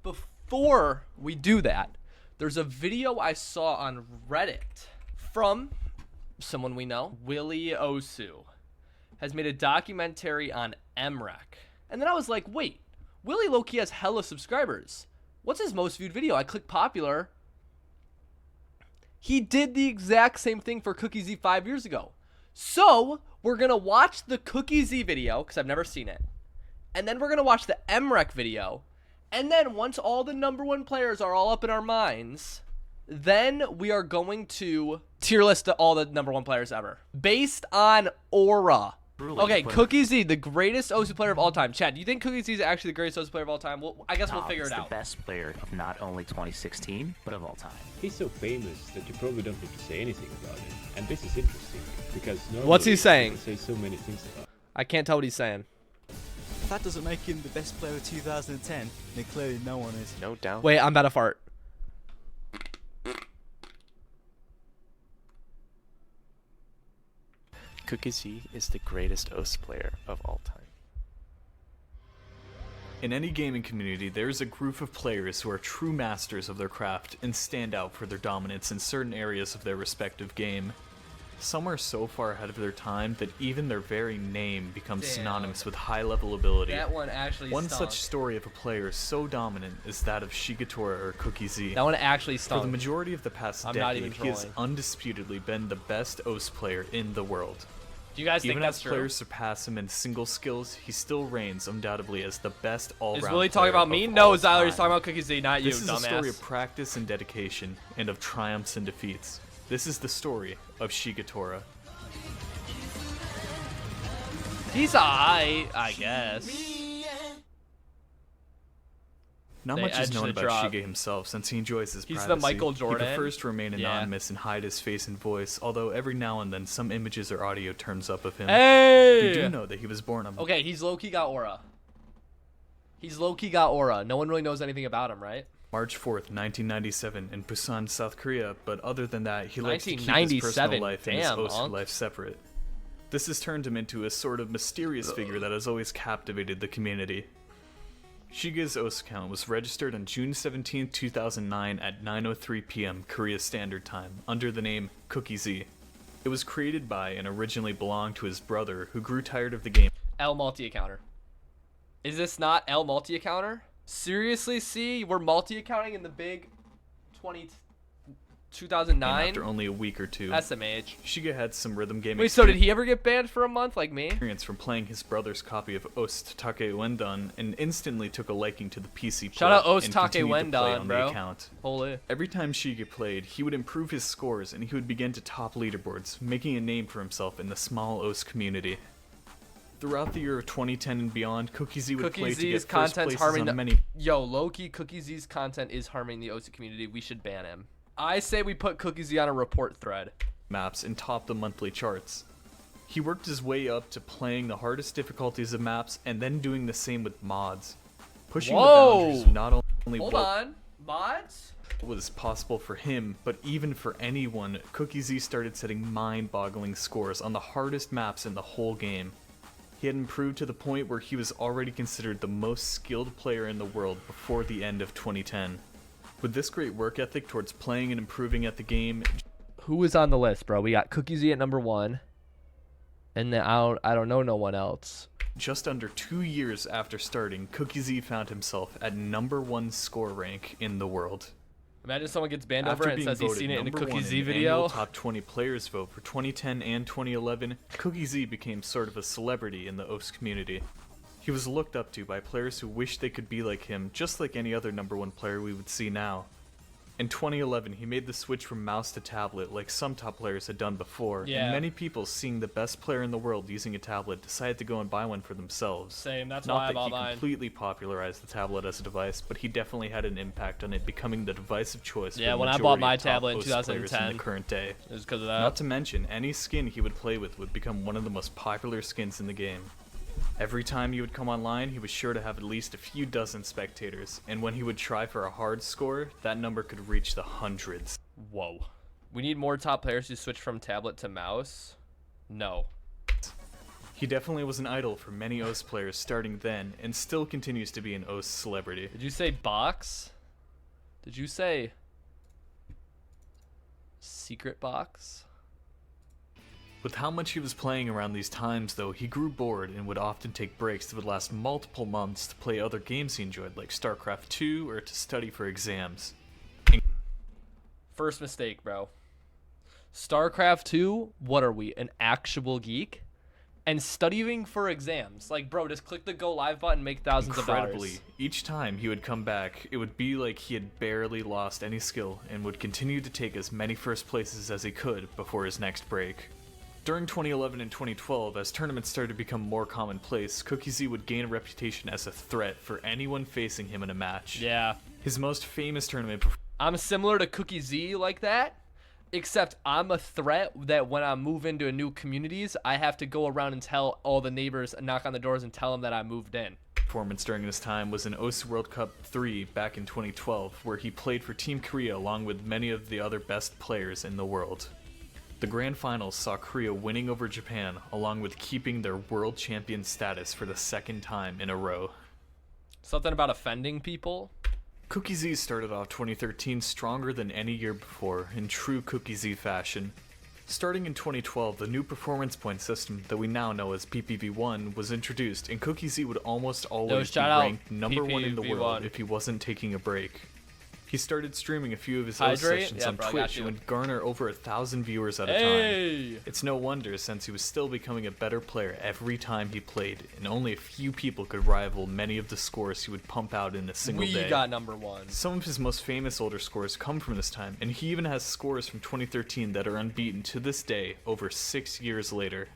Before we do that, there's a video I saw on Reddit from someone we know, Willy Osu, has made a documentary on Mrekk. And then I was like, wait, Willy low-key has hella subscribers. What's his most viewed video? I click popular. He did the exact same thing for Cookiezi 5 years ago. So we're going to watch the Cookiezi video, because I've never seen it. And then we're going to watch the Mrekk video. And then once all the #1 players are all up in our minds, then we are going to tier list all the #1 players ever. Based on aura. Okay, Cookiezi, the greatest OSU player of all time. Chad, do you think Cookiezi is actually the greatest OSU player of all time? Well, I guess we'll figure it out. He's the best player of not only 2016, but of all time. He's so famous that you probably don't need to say anything about it. And this is interesting, because what's he saying? Say so many things about it. I can't tell what he's saying. If that doesn't make him the best player of 2010, then clearly no one is. No doubt. Wait, I'm about to fart. Cookiezi is the greatest OS player of all time. In any gaming community, there is a group of players who are true masters of their craft and stand out for their dominance in certain areas of their respective game. Some are so far ahead of their time that even their very name becomes synonymous with high-level ability. That one actually One stunk. such story of a player so dominant is that of Shigetora or Cookiezi. That one actually For stunk. the majority of the past I'm not even decade, he has trolling. undisputedly been the best OS player in the world. Do you guys think Even that's as true? players surpass him in single skills, he still reigns undoubtedly as the best all-round Is player Willy talking about me? of No, all Zyler, he's time. talking about Cookiezi, not you, This is dumbass. a story of practice and dedication, and of triumphs and defeats. This is the story of Shigetora. He's alright, I guess. Not They much is edged known the about drop. Shige himself, since he enjoys his He's privacy. the Michael He Jordan. prefers to remain Yeah. anonymous and hide his face and voice, although every now and then some images or audio turns up of him. Hey! We do know that he was born on Okay, he's low-key got aura. He's low-key got aura. No one really knows anything about him, right? March 4th, 1997, in Busan, South Korea, but other than that, he likes to keep his 1997, personal life and his damn, OSU Unc. life separate. This has turned him into a sort of mysterious figure that has always captivated the community. Shige's OS account was registered on June 17, 2009 at 9:03 p.m. Korea Standard Time under the name Cookiezi. It was created by and originally belonged to his brother, who grew tired of the game. L multi-accounter. Is this not L multi-accounter? Seriously, see? We're multi-accounting in the big 2009? After only a week or two, SMH. Shige had some rhythm game Wait, so did he ever get banned for a month like me? experience from playing his brother's copy of Ost Take Wendan and instantly took a liking to the PC port Shout out Ost and Take continued to play Wendan, on bro. the account. Holy. Every time Shige played, he would improve his scores and he would begin to top leaderboards, making a name for himself in the small Ost community. Throughout the year of 2010 and beyond, Cookiezi would play to Cookiezi's get first content's places harming on the many Yo, low-key, Cookiezi's content is harming the OSU community. We should ban him. I say we put Cookiezi on a report thread. maps and topped the monthly charts. He worked his way up to playing the hardest difficulties of maps and then doing the same with mods, pushing the boundaries of not only Hold what on. Mods? was possible for him, but even for anyone. Cookiezi started setting mind-boggling scores on the hardest maps in the whole game. He had improved to the point where he was already considered the most skilled player in the world before the end of 2010. With this great work ethic towards playing and improving at the game, Who is on the list, bro? We got Cookiezi at #1. And then I don't know no one else. just under 2 years after starting, Cookiezi found himself at #1 score rank in the world. Imagine someone gets banned over After it and being says he's voted seen it in a #1 Cookiezi the video. annual top 20 players vote for 2010 and 2011, Cookiezi became sort of a celebrity in the OS community. He was looked up to by players who wished they could be like him, just like any other #1 player we would see now. In 2011, he made the switch from mouse to tablet like some top players had done before, Yeah. and many people seeing the best player in the world using a tablet decided to go and buy one for themselves. Same, that's Not why I that bought he mine. completely popularized the tablet as a device, but he definitely had an impact on it becoming the device of choice Yeah, for the when I bought majority my of top tablet in OS players in 2010, the current day. It was because of Not that. to mention, any skin he would play with would become one of the most popular skins in the game. Every time he would come online, he was sure to have at least a few dozen spectators, and when he would try for a hard score, that number could reach the hundreds. Whoa. We need more top players who switch from tablet to mouse? No. He definitely was an idol for many OS players starting then, and still continues to be an OS celebrity. Did you say box? Did you say secret box? With how much he was playing around these times, though, he grew bored and would often take breaks that would last multiple months to play other games he enjoyed, like StarCraft 2 or to study for exams. First mistake, bro. StarCraft 2, what are we, an actual geek? And studying for exams. Like, bro, just click the go live button and make thousands of Incredibly, dollars. each time he would come back, it would be like he had barely lost any skill and would continue to take as many first places as he could before his next break. During 2011 and 2012, as tournaments started to become more commonplace, Cookiezi would gain a reputation as a threat for anyone facing him in a match. Yeah. His most famous tournament I'm similar to Cookiezi like that, except I'm a threat that when I move into new communities, I have to go around and tell all the neighbors and knock on the doors and tell them that I moved in. performance during this time was in OS World Cup 3 back in 2012, where he played for Team Korea along with many of the other best players in the world. The grand finals saw Korea winning over Japan, along with keeping their world champion status for the second time in a row. Something about offending people? Cookiezi started off 2013 stronger than any year before, in true Cookiezi fashion. Starting in 2012, the new performance point system that we now know as PPV1 was introduced, and Cookiezi would almost always be shout out ranked number one in the world PPV1. if he wasn't taking a break. He started streaming a few of his Hydrate? sessions Yeah, on bro, I got Twitch you. and would garner over 1,000 viewers at a Hey! time. It's no wonder, since he was still becoming a better player every time he played, and only a few people could rival many of the scores he would pump out in a single We day. got number one. Some of his most famous older scores come from this time, and he even has scores from 2013 that are unbeaten to this day, over 6 years later.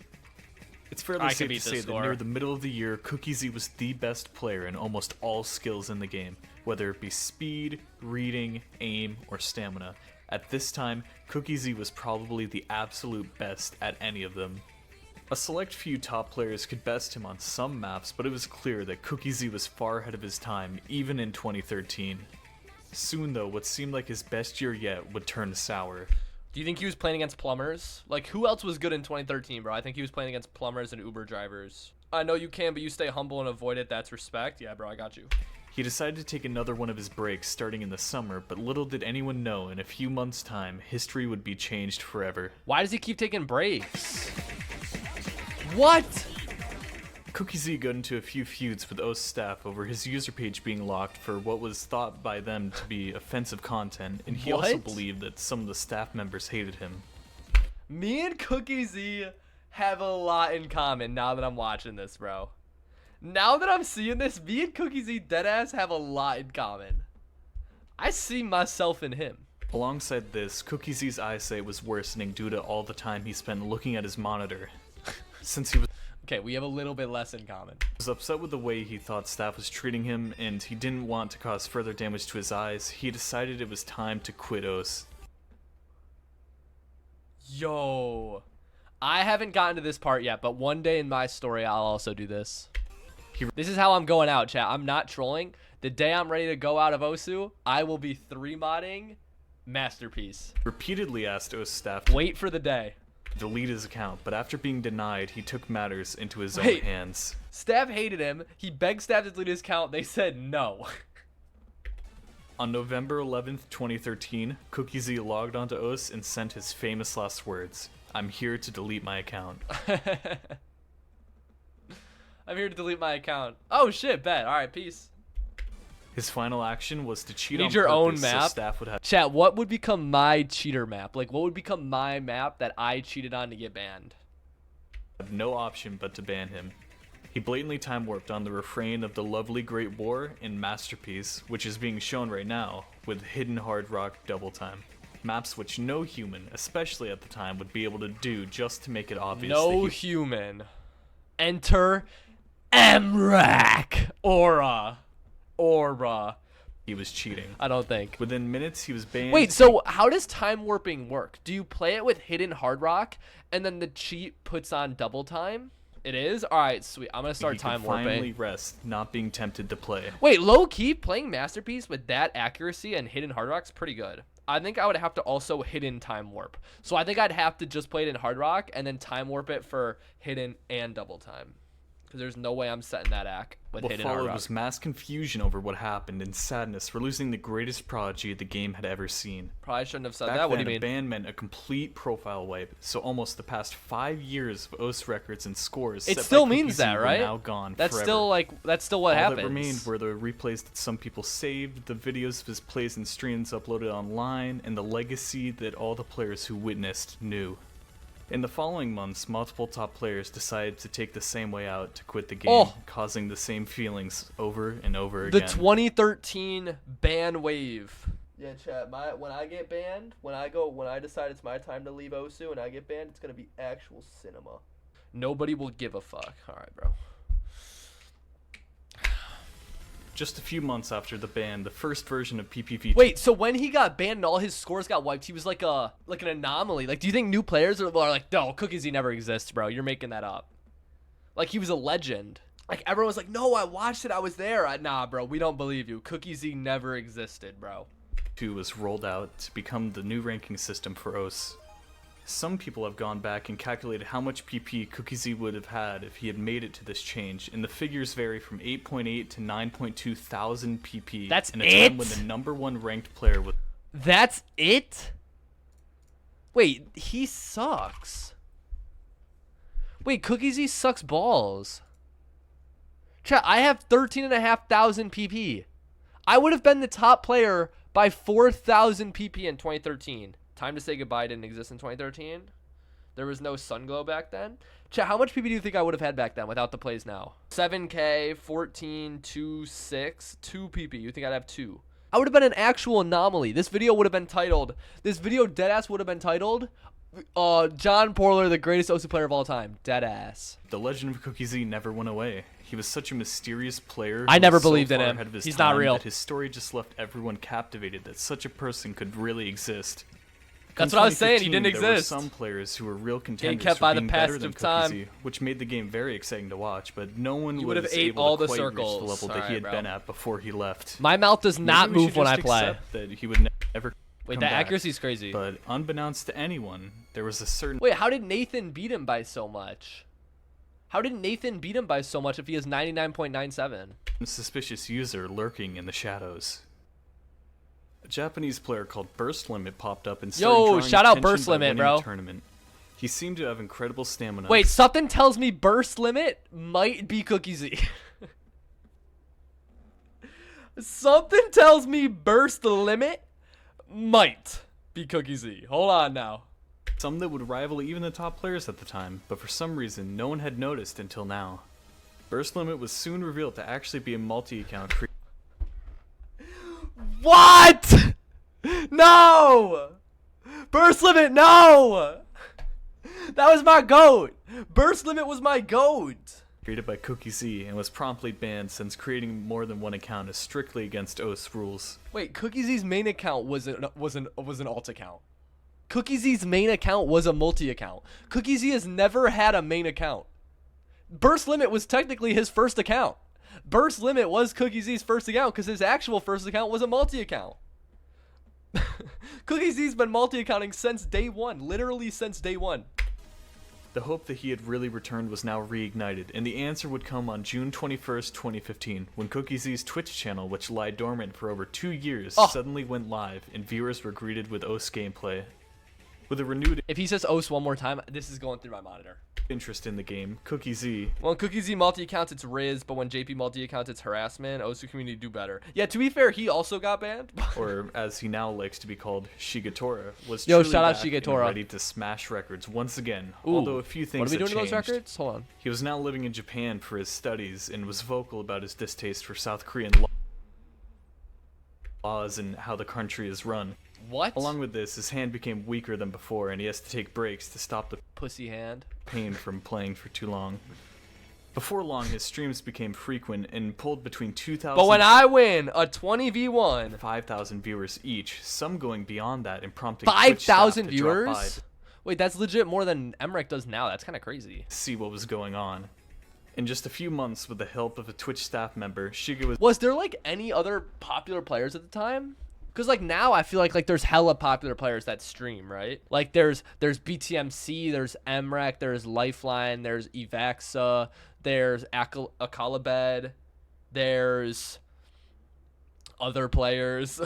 It's fairly I can safe beat to this say that score. near the middle of the year, Cookiezi was the best player in almost all skills in the game, whether it be speed, reading, aim, or stamina. At this time, Cookiezi was probably the absolute best at any of them. A select few top players could best him on some maps, but it was clear that Cookiezi was far ahead of his time, even in 2013. Soon though, what seemed like his best year yet would turn sour. Do you think he was playing against plumbers? Like, who else was good in 2013, bro? I think he was playing against plumbers and Uber drivers. I know you can, but you stay humble and avoid it. That's respect. Yeah, bro, I got you. He decided to take another one of his breaks starting in the summer, but little did anyone know in a few months' time, history would be changed forever. Why does he keep taking breaks? What? Cookiezi got into a few feuds with OS staff over his user page being locked for what was thought by them to be offensive content, and he also What? believed that some of the staff members hated him. Me and Cookiezi have a lot in common now that I'm watching this, bro. Now that I'm seeing this, me and Cookiezi deadass have a lot in common. I see myself in him. Alongside this, Cookiezi's eyesight was worsening due to all the time he spent looking at his monitor. Since he Okay, we have a little bit less in common. was upset with the way he thought staff was treating him, and he didn't want to cause further damage to his eyes, he decided it was time to quit OS. Yo. I haven't gotten to this part yet, but one day in my story, I'll also do this. This is how I'm going out, chat. I'm not trolling. The day I'm ready to go out of Osu, I will be 3-modding Masterpiece. Repeatedly asked OS staff to Wait for the day. delete his account, but after being denied, he took matters into his own Wait. hands. Staff hated him. He begged staff to delete his account. They said no. On November 11th, 2013, Cookiezi logged onto OS and sent his famous last words, "I'm here to delete my account." I'm here to delete my account. Oh shit, bet. All right, peace. His final action was to cheat Need on your own purpose so map? staff would have Chat, what would become my cheater map? Like, what would become my map that I cheated on to get banned? no option but to ban him. He blatantly time warped on the refrain of the lovely Great War in Masterpiece, which is being shown right now, with Hidden Hard Rock Double Time. Maps which no human, especially at the time, would be able to do just to make it obvious No that he human. Enter Mrekk. Aura. he was cheating. I don't think. Within minutes, he was banned. Wait, so how does time warping work? Do you play it with hidden hard rock and then the cheat puts on double time? It is? Alright, sweet. I'm gonna start He could time finally warping. rest, not being tempted to play. Wait, low-key, playing Masterpiece with that accuracy and hidden Hard Rock's pretty good. I think I would have to also hidden time warp. So I think I'd have to just play it in Hard Rock and then time warp it for hidden and double time. Because there's no way I'm setting that act with What hidden Hard followed Rock. was mass confusion over what happened and sadness for losing the greatest prodigy the game had ever seen. Probably shouldn't have said Back that. What do then, you a mean? ban meant a complete profile wipe, so almost the past 5 years of OS records and scores It set still by means Cookiezi that, were right? now gone That's forever. still like that's still what All happens. that remained were the replays that some people saved, the videos of his plays and streams uploaded online, and the legacy that all the players who witnessed knew. In the following months, multiple top players decided to take the same way out to quit the game, Oh. causing the same feelings over and over The again. 2013 ban wave. Yeah, chat. When I get banned, when I decide it's my time to leave Osu and I get banned, it's gonna be actual cinema. Nobody will give a fuck. All right, bro. Just a few months after the ban, the first version of PPV. Wait, so when he got banned and all his scores got wiped, he was like an anomaly. Like, do you think new players are like, no, Cookiezi never exists, bro? You're making that up. Like, he was a legend. Like, everyone was like, no, I watched it, I was there. Nah, bro, we don't believe you. Cookiezi never existed, bro. 2 was rolled out to become the new ranking system for OS. Some people have gone back and calculated how much PP Cookiezi would have had if he had made it to this change, and the figures vary from 8.8 to 9.2 thousand PP. That's in a time when it? the #1 ranked player was. That's it? Wait, he sucks. Wait, Cookiezi sucks balls. Chat, I have 13,500 PP. I would have been the top player by 4,000 PP in 2013. Time to Say Goodbye didn't exist in 2013. There was no Sunglow back then. Chat, how much PP do you think I would have had back then without the plays now? 7K, 14, 2, 6, 2 PP. You think I'd have 2? I would have been an actual anomaly. This video would have been titled, deadass would have been titled, JohnPorler, the greatest OSU player of all time. Deadass. The legend of Cookiezi never went away. He was such a mysterious player. I who never was so believed in far him. ahead of his He's not time real. that his story just left everyone captivated that such a person could really exist. That's In what I was saying, he 2015, didn't there were exist. some players who were real contenders kept for by the being better passage than of time. Cookiezi, which made the game very exciting to watch, but no one You was would have ate able all to the quite reach circles. the level that Alright, he had bro. been at before he left. My mouth does not Maybe we move should when I just play. accept that he would never Wait, come that back. accuracy is crazy. But unbeknownst to anyone, there was a certain Wait, how did Nathan beat him by so much? How did Nathan beat him by so much if he has 99.97? suspicious user lurking in the shadows. A Japanese player called Burst Limit popped up and started Yo, drawing shout out attention Burst by Limit, winning bro. the tournament. He seemed to have incredible stamina. Wait, something tells me Burst Limit might be Cookiezi. Something tells me Burst Limit might be Cookiezi. Hold on now. some that would rival even the top players at the time, but for some reason no one had noticed until now. Burst Limit was soon revealed to actually be a multi-account creator. What? No! Burst Limit, no! That was my goat. Burst Limit was my goat. Created by Cookiezi and was promptly banned since creating more than one account is strictly against OS rules. Wait, Cookiezi's main account was an alt account. Cookiezi's main account was a multi account. Cookiezi has never had a main account. Burst Limit was technically his first account. Burst Limit was Cookiezi's first account because his actual first account was a multi account. Cookiezi's been multi accounting since day one, literally since day one. The hope that he had really returned was now reignited, and the answer would come on June 21st, 2015, when Cookiezi's Twitch channel, which lay dormant for over 2 years, suddenly went live, and viewers were greeted with OS gameplay. With a renewed If he says OS one more time, this is going through my monitor. interest in the game, Cookiezi When Cookiezi multi-accounts, it's Riz, but when JP multi-accounts, it's harassment. OSU community do better. Yeah, to be fair, he also got banned. or as he now likes to be called, Shigetora, was Yo, truly shout out back and Shigetora. ready to smash records once again, Ooh, although a few things what are we had doing to those changed. records? Hold on. He was now living in Japan for his studies and was vocal about his distaste for South Korean laws and how the country is run. What? Along with this, his hand became weaker than before, and he has to take breaks to stop the Pussy hand. pain from playing for too long. Before long, his streams became frequent and pulled between 2,000 But when I win a 20v1, and 5,000 viewers each, some going beyond that and prompting 5,000 Twitch staff to drop by. viewers? Wait, that's legit more than Mrekk does now. That's kind of crazy. See what was going on. In just a few months, with the help of a Twitch staff member, Shige Was there like any other popular players at the time? Because like now I feel like there's hella popular players that stream, right? Like there's BTMC, there's Mrekk, there's Lifeline, there's Evaxa, there's Akalabed, there's other players.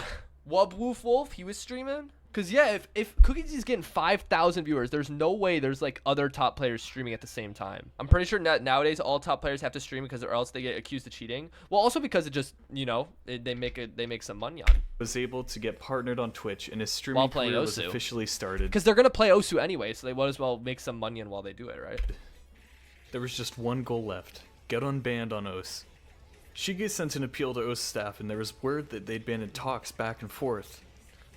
Wub Wolf, he was streaming. Cause yeah, if Cookiezi's getting 5,000 viewers, there's no way there's like other top players streaming at the same time. I'm pretty sure nowadays all top players have to stream because or else they get accused of cheating. Well, also because it just they make some money on. was able to get partnered on Twitch, and his streaming While playing career was Osu. officially started. Because they're gonna play Osu anyway, so they might as well make some money on while they do it, right? There was just one goal left: get unbanned on Os. Shige sent an appeal to Os staff, and there was word that they'd been in talks back and forth.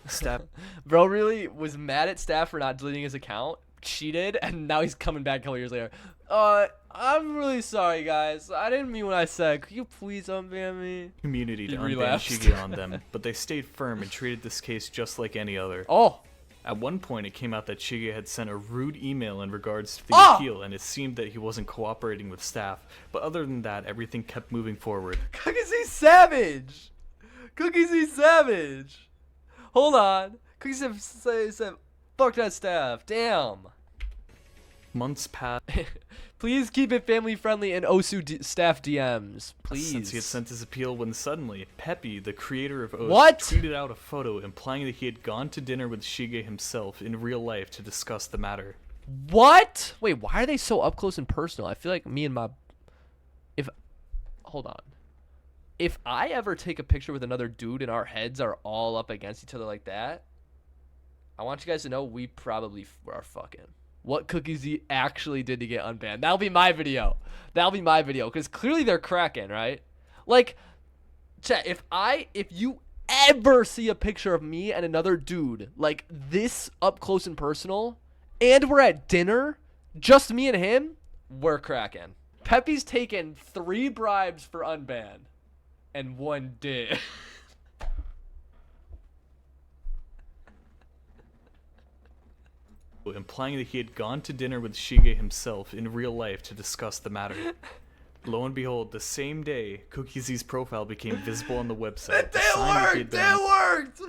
Staff Bro really was mad at staff for not deleting his account, cheated, and now he's coming back a couple years later. I'm really sorry, guys. I didn't mean what I said. Could you please unban me? community to He unban relapsed. Shige on them, but they stayed firm and treated this case just like any other. Oh, At one point, it came out that Shige had sent a rude email in regards to the Ah! appeal, and it seemed that he wasn't cooperating with staff. But other than that, everything kept moving forward. Cookiezi savage. Cookiezi savage. Hold on. Cookiezi said, fuck that staff. Damn. Months passed Please keep it family friendly and Osu staff DMs. Please. since he had sent his appeal when suddenly, Peppy, the creator of Os, What? tweeted out a photo implying that he had gone to dinner with Shige himself in real life to discuss the matter. What? Wait, why are they so up close and personal? I feel like me and my... Hold on. If I ever take a picture with another dude and our heads are all up against each other like that, I want you guys to know we probably are fucking. What Cookiezi actually did to get unbanned. That'll be my video. That'll be my video. Because clearly they're cracking, right? Like, chat, if you ever see a picture of me and another dude like this up close and personal, and we're at dinner, just me and him, we're cracking. Peppy's taken 3 bribes for unban, and 1 did. Implying that he had gone to dinner with Shige himself in real life to discuss the matter. Lo and behold, the same day, Cookiezi's profile became visible on the website. It a sign that he had been worked!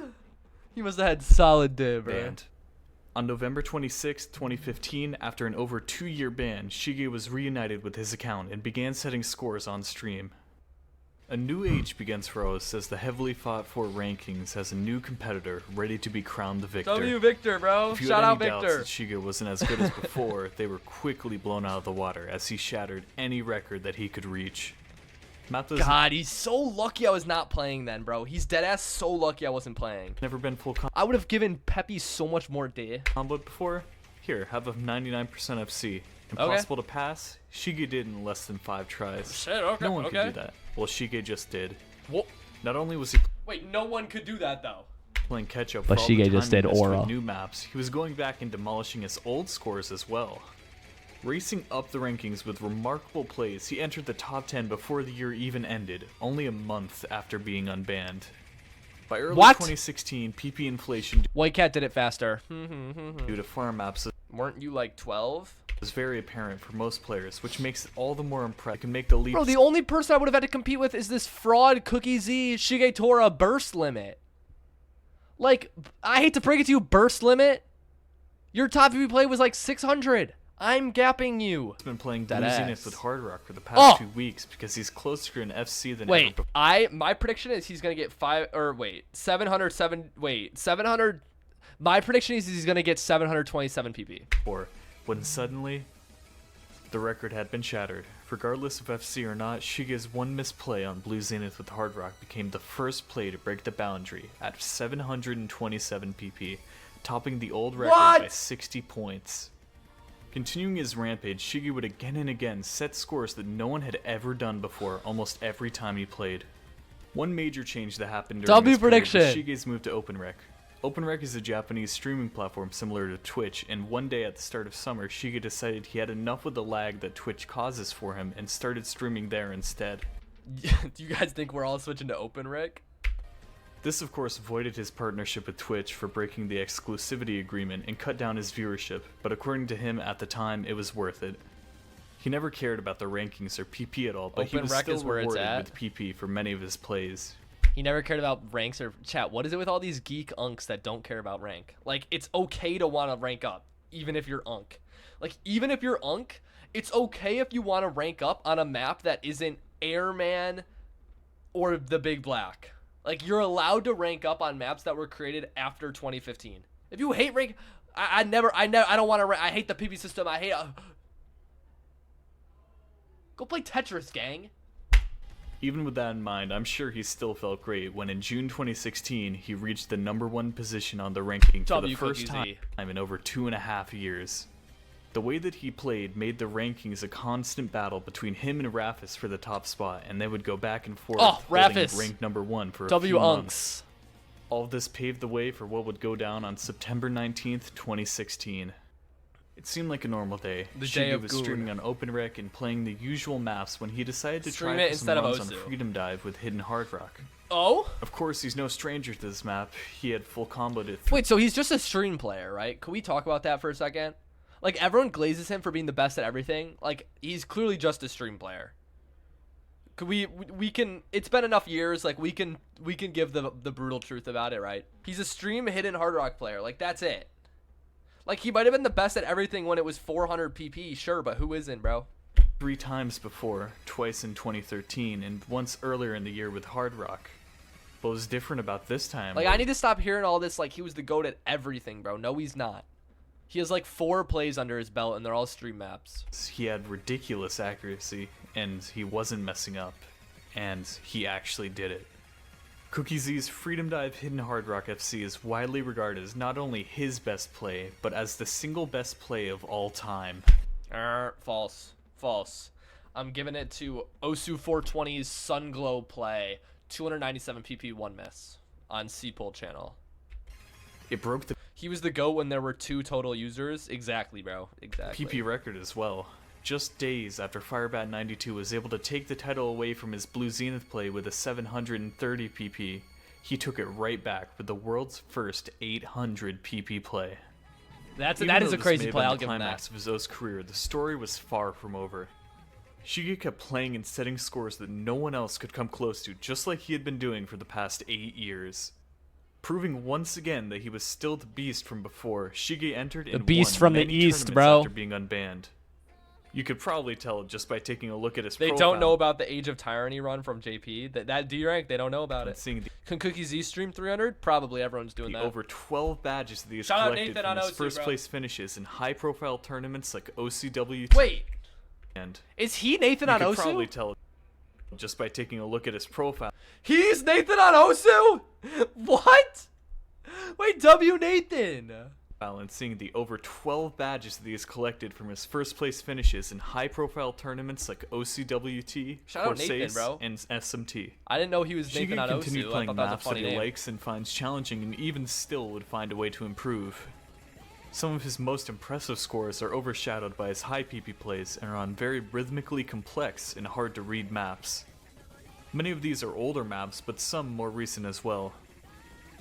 He must have had solid div, bro. banned. On November 26, 2015, after an over 2-year ban, Shige was reunited with his account and began setting scores on stream. A new age begins for Os as the heavily fought for rankings has a new competitor ready to be crowned the victor. W Victor, bro. If you Shout had out any doubts Victor. that Shige wasn't as good as before, they were quickly blown out of the water as he shattered any record that he could reach. Mathos God, he's so lucky I was not playing then, bro. He's deadass so lucky I wasn't playing. never been full I would have given Peppy so much more day. comboed before. Here, have a 99% FC. Impossible to pass? Shige did in less than 5 tries. Shit, okay, No one okay. could do that. Well, Shige just did. What? Not only was he Wait, no one could do that though. playing catch up, But for all the Shige time just he did missed with Aura. new maps, he was going back and demolishing his old scores as well. Racing up the rankings with remarkable plays, he entered the top 10 before the year even ended, only a month after being unbanned. By early What? 2016, PP inflation White Cat did it faster. due to farm maps Weren't you like 12? was very apparent for most players, which makes it all the more impressive. Can make the leap. Bro, the only person I would have had to compete with is this fraud Cookiezi Shigetora burst limit. Like, I hate to break it to you, burst limit. Your top PvP play was like 600. I'm gapping you. He's been playing That Blue ass. Zenith with Hard Rock for the past Oh! 2 weeks because he's closer in FC than Wait, ever my prediction is he's gonna get 700. My prediction is he's gonna get 727 PP. before, when suddenly the record had been shattered. Regardless of FC or not, Shige's one misplay on Blue Zenith with Hard Rock became the first play to break the boundary at 727 PP, topping the old record by What? 60 points. Continuing his rampage, Shige would again and again set scores that no one had ever done before almost every time he played. One major change that happened during W this period was prediction. Shige's move to OpenRec. OpenRec is a Japanese streaming platform similar to Twitch, and one day at the start of summer, Shige decided he had enough with the lag that Twitch causes for him and started streaming there instead. Do you guys think we're all switching to OpenRec? This of course voided his partnership with Twitch for breaking the exclusivity agreement and cut down his viewership, but according to him at the time, it was worth it. He never cared about the rankings or PP at all, but he was Mrekk still is where it's rewarded at. with PP for many of his plays. He never cared about ranks or chat. What is it with all these geek unks that don't care about rank? Like, it's okay to want to rank up, even if you're unk. Like, even if you're unk, it's okay if you want to rank up on a map that isn't Airman or the Big Black. Like, you're allowed to rank up on maps that were created after 2015. If you hate rank, I don't want to. I hate the PP system. I hate. Go play Tetris, gang. Even with that in mind, I'm sure he still felt great when in June 2016 he reached the #1 position on the ranking for the first time in over 2.5 years. The way that he played made the rankings a constant battle between him and Rafis for the top spot, and they would go back and forth holding ranked #1 for a few months. All of this paved the way for what would go down on September 19th, 2016. It seemed like a normal day. The day of was Goon. streaming on OpenRec and playing the usual maps when he decided to Stream try it for some instead of runs on Osu. Freedom Dive with Hidden Hard Rock. Oh? Of course, he's no stranger to this map. He had full comboed it. Wait, so he's just a stream player, right? Can we talk about that for a second? Like, everyone glazes him for being the best at everything. Like, he's clearly just a stream player. Could we can, it's been enough years, like, we can give the brutal truth about it, right? He's a stream hidden hard rock player. Like, that's it. Like, he might have been the best at everything when it was 400 PP, sure, but who isn't, bro? 3 times before, twice in 2013, and once earlier in the year with Hard Rock. What was different about this time? Like, I need to stop hearing all this, like, he was the GOAT at everything, bro. No, he's not. He has, like, 4 plays under his belt, and they're all stream maps. He had ridiculous accuracy, and he wasn't messing up. And he actually did it. Cookiezi's Freedom Dive Hidden Hard Rock FC is widely regarded as not only his best play, but as the single best play of all time. False. False. I'm giving it to Osu 420's Sunglow play. 297 PP, 1 miss on Cpool channel. It broke the He was the GOAT when there were 2 total users. Exactly, bro. Exactly. PP record as well. Just days after Firebat92 was able to take the title away from his Blue Zenith play with a 730 PP, he took it right back with the world's first 800 PP play. That is Even a though this crazy may have play. been I'll the give him that. climax of his O's career, the story was far from over. Shige kept playing and setting scores that no one else could come close to, just like he had been doing for the past 8 years. Proving once again that he was still the beast from before, Shige entered and beast won from the many east, tournaments bro. after being unbanned. You could probably tell just by taking a look at his They profile. don't know about the Age of Tyranny run from JP. That D rank, they don't know about and it. seeing Can Cookiezi stream 300? Probably everyone's doing the that. over 12 badges that he has Shout out collected Nathan from on his OC, first bro. place finishes in high-profile tournaments like OCWT. Wait, And is he Nathan you on could Osu? probably tell just by taking a look at his profile. He's Nathan on Osu? What? Wait, W Nathan. And seeing the over 12 badges that he has collected from his first place finishes in high-profile tournaments like OCWT, Shout out Nathan, Corsace, bro. and SMT. I didn't know he was Nathan Shige on continued Osu. I playing thought that was a maps that funny he name. likes and finds challenging, and even still would find a way to improve. Some of his most impressive scores are overshadowed by his high PP plays and are on very rhythmically complex and hard to read maps. Many of these are older maps, but some more recent as well.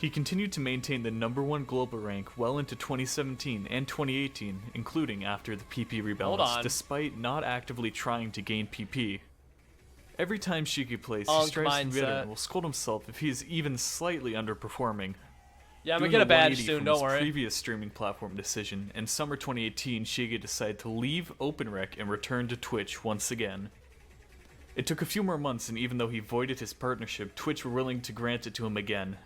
He continued to maintain the #1 global rank well into 2017 and 2018, including after the PP rebalance, on. despite not actively trying to gain PP. Every time Shige plays, he Unk strives to be better mindset. and will scold himself if he is even slightly underperforming. Yeah, I'm gonna Doing get a badge 180 soon, from don't his worry. previous streaming platform decision, in summer 2018, Shige decided to leave OpenRec and return to Twitch once again. It took a few more months, and even though he voided his partnership, Twitch were willing to grant it to him again.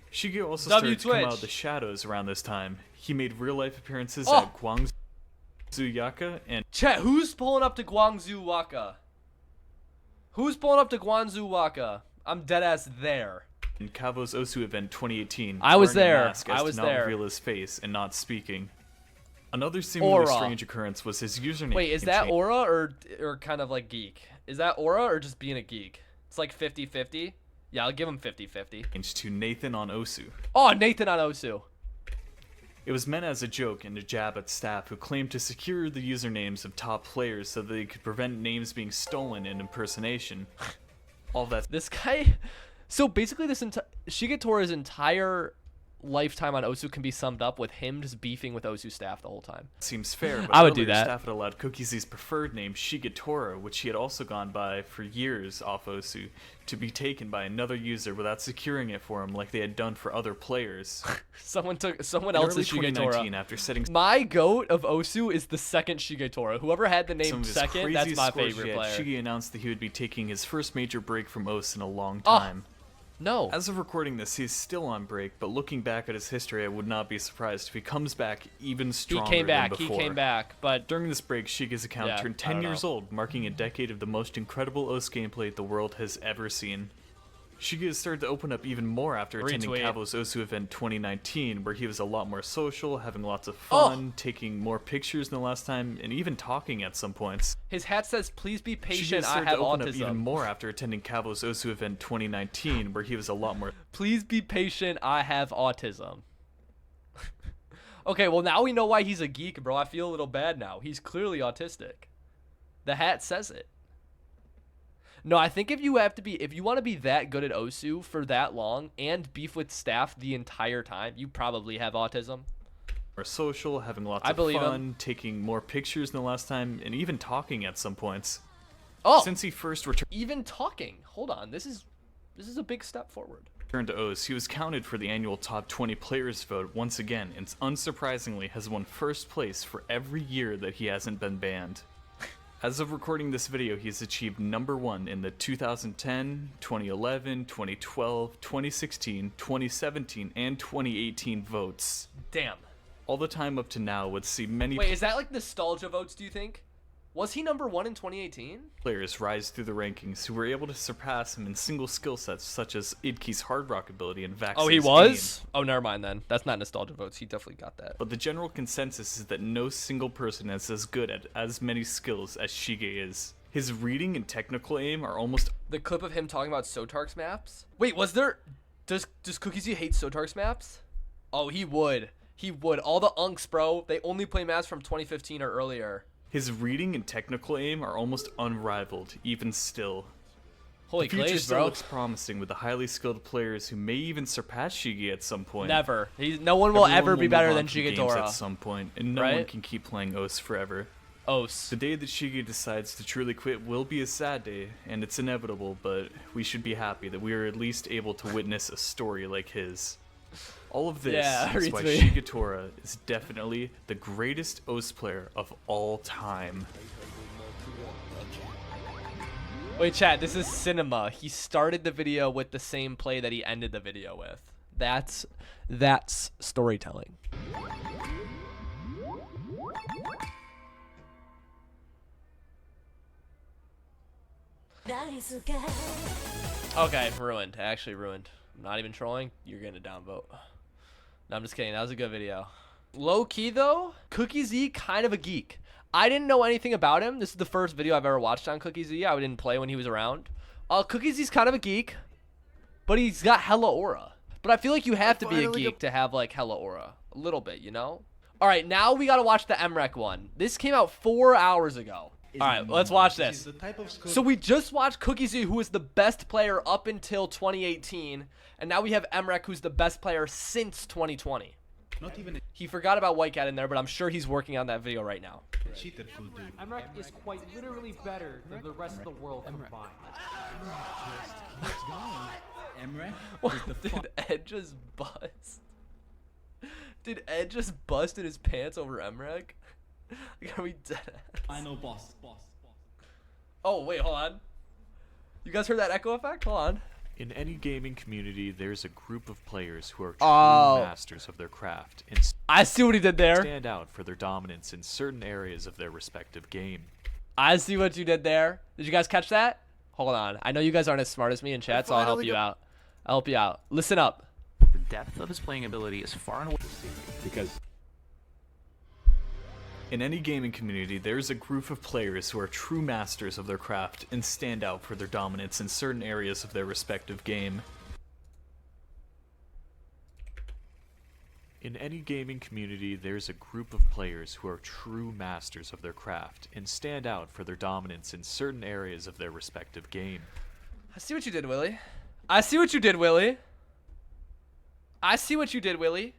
Shige also started to come out of the shadows around this time. He made real-life appearances at Guangzhou Yaka and Chat, who's pulling up to Guangzhou Waka? Who's pulling up to Guangzhou Waka? I'm dead ass there. Kavo's Osu event 2018. I was wearing a there. mask I as was to not there. reveal his face and not speaking. Another seemingly Aura. strange occurrence was his username. Wait, is being that changed aura or kind of like geek? Is that aura or just being a geek? It's like 50-50. Yeah, I'll give him 50-50. to Nathan on Osu. Oh, Nathan on Osu. It was meant as a joke and a jab at staff who claimed to secure the usernames of top players so that they could prevent names being stolen and impersonation. All that This guy So basically, this Shigetora's entire lifetime on Osu can be summed up with him just beefing with Osu staff the whole time. Seems fair, but I would do earlier that. staff had allowed Cookiezi's preferred name, Shigetora, which he had also gone by for years off Osu, to be taken by another user without securing it for him like they had done for other players. Someone In else's early 2019, Shigetora. after setting My goat of Osu is the second Shigetora. Whoever had the some name of his second, that's craziest my scores favorite yet, player. Shige announced that he would be taking his first major break from OS in a long Oh. time. No. As of recording this, he's still on break, but looking back at his history, I would not be surprised if he comes back even He stronger came back. than He before. came back. But During this break, Shige's account Yeah, turned I don't 10 years know. old, marking a decade of the most incredible OS gameplay the world has ever seen. Shige has started to open up even more after attending Retweet. Cavo's Osu event 2019, where he was a lot more social, having lots of Oh. fun, taking more pictures than the last time, and even talking at some points. his hat says, "Please be Shige patient. has I started have to open up even autism." more after attending Cavo's Osu event 2019, where he was a lot more Please be patient. I have autism. Okay, well now we know why he's a geek, bro. I feel a little bad now. He's clearly autistic. The hat says it. No, I think if you want to be that good at Osu for that long and beef with staff the entire time, you probably have autism. more social, having lots I of believe fun, him. taking more pictures than the last time, and even talking at some points. Oh, Since he first returned even talking. Hold on. This is a big step forward. to OS, he was counted for the annual top 20 players vote once again, and unsurprisingly has won first place for every year that he hasn't been banned. As of recording this video, he has achieved number 1 in the 2010, 2011, 2012, 2016, 2017, and 2018 votes. Damn. All the time up to now would see many Wait, is that like nostalgia votes, do you think? Was he number 1 in 2018? players rise through the rankings who were able to surpass him in single skill sets such as Idke's hard rock ability and Vax's Oh, he was? Oh, never mind then. That's not nostalgia votes. He definitely got that. But the general consensus is that no single person is as good at as many skills as Shige is. His reading and technical aim are almost The clip of him talking about Sotark's maps? Wait, was there... Does Cookiezi hate Sotark's maps? Oh, he would. He would. All the unks, bro. They only play maps from 2015 or earlier. his reading and technical aim are almost unrivaled, even still. Holy The future clays, still bro. looks promising with the highly skilled players who may even surpass Shige at some point. Never. No one will Everyone ever be move better on than from games Shigetora. at some point, and no one Right? can keep playing OS forever. Os. The day that Shige decides to truly quit will be a sad day, and it's inevitable, but we should be happy that we are at least able to witness a story like his. All of this Yeah, is why retweet. Shigetora is definitely the greatest OS player of all time. Wait, chat, this is cinema. He started the video with the same play that he ended the video with. That's storytelling. Okay, ruined. Actually ruined. I'm not even trolling. You're getting a downvote. No, I'm just kidding. That was a good video. Low key though, Cookiezi kind of a geek. I didn't know anything about him. This is the first video I've ever watched on Cookiezi. I didn't play when he was around. Cookiezi's kind of a geek, but he's got hella aura. But I feel like you have to be a geek to have like hella aura. A little bit, you know? All right, now we got to watch the Mrekk one. This came out 4 hours ago. All right, let's watch this. So we just watched Cookiezi, who was the best player up until 2018, and now we have Mrekk, who's the best player since 2020. Not even He forgot about White Cat in there, but I'm sure he's working on that video right now. a cheated full dude. Mrekk is quite literally better than the rest of the world combined. Emre is the Did Ed just bust? Did Ed just bust in his pants over Mrekk? Like, are we dead ass? final boss. Oh, wait, hold on. You guys heard that echo effect? Hold on. In any gaming community, there's a group of players who are true Oh. masters of their craft and I see what he did there. stand out for their dominance in certain areas of their respective game. I see what you did there. Did you guys catch that? Hold on. I know you guys aren't as smart as me in chat, so I'll help you out. I'll help you out. Listen up. The depth of his playing ability is far and away. Because In any gaming community, there's a group of players who are true masters of their craft and stand out for their dominance in certain areas of their respective game. In any gaming community, there's a group of players who are true masters of their craft and stand out for their dominance in certain areas of their respective game. I see what you did, Willy. I see what you did, Willy. I see what you did, Willy.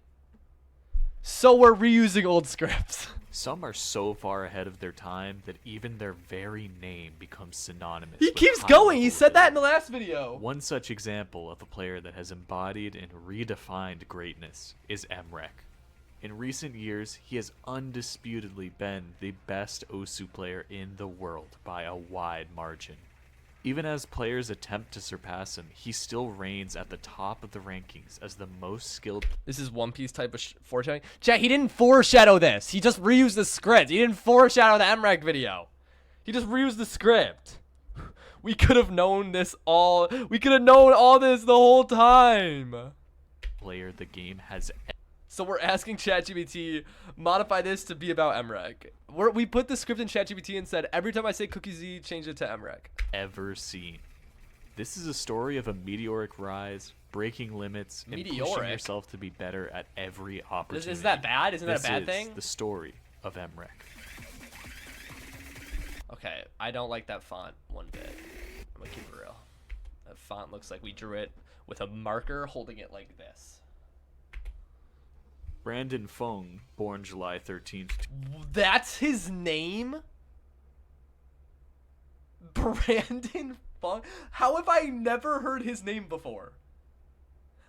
So we're reusing old scripts. Some are so far ahead of their time that even their very name becomes synonymous. He with keeps high going. He level said that in ability. the last video. One such example of a player that has embodied and redefined greatness is Mrekk. In recent years, he has undisputedly been the best Osu player in the world by a wide margin. Even as players attempt to surpass him, he still reigns at the top of the rankings as the most skilled. This is One Piece type of foreshadowing. Chat, he didn't foreshadow this. He just reused the script. He didn't foreshadow the Mrekk video. He just reused the script. We could have known this all. We could have known all this the whole time. Player the game has So we're asking ChatGPT, modify this to be about Mrekk. We put the script in ChatGPT and said, every time I say Cookiezi, change it to Mrekk. ever seen. This is a story of a meteoric rise, breaking limits, and pushing Meteoric? yourself to be better at every opportunity. Is that bad? Isn't that a This bad is thing? the story of Mrekk. Okay, I don't like that font one bit. I'm gonna keep it real. That font looks like we drew it with a marker holding it like this. Brandon Fung, born July 13th. That's his name? Brandon Fung? How have I never heard his name before?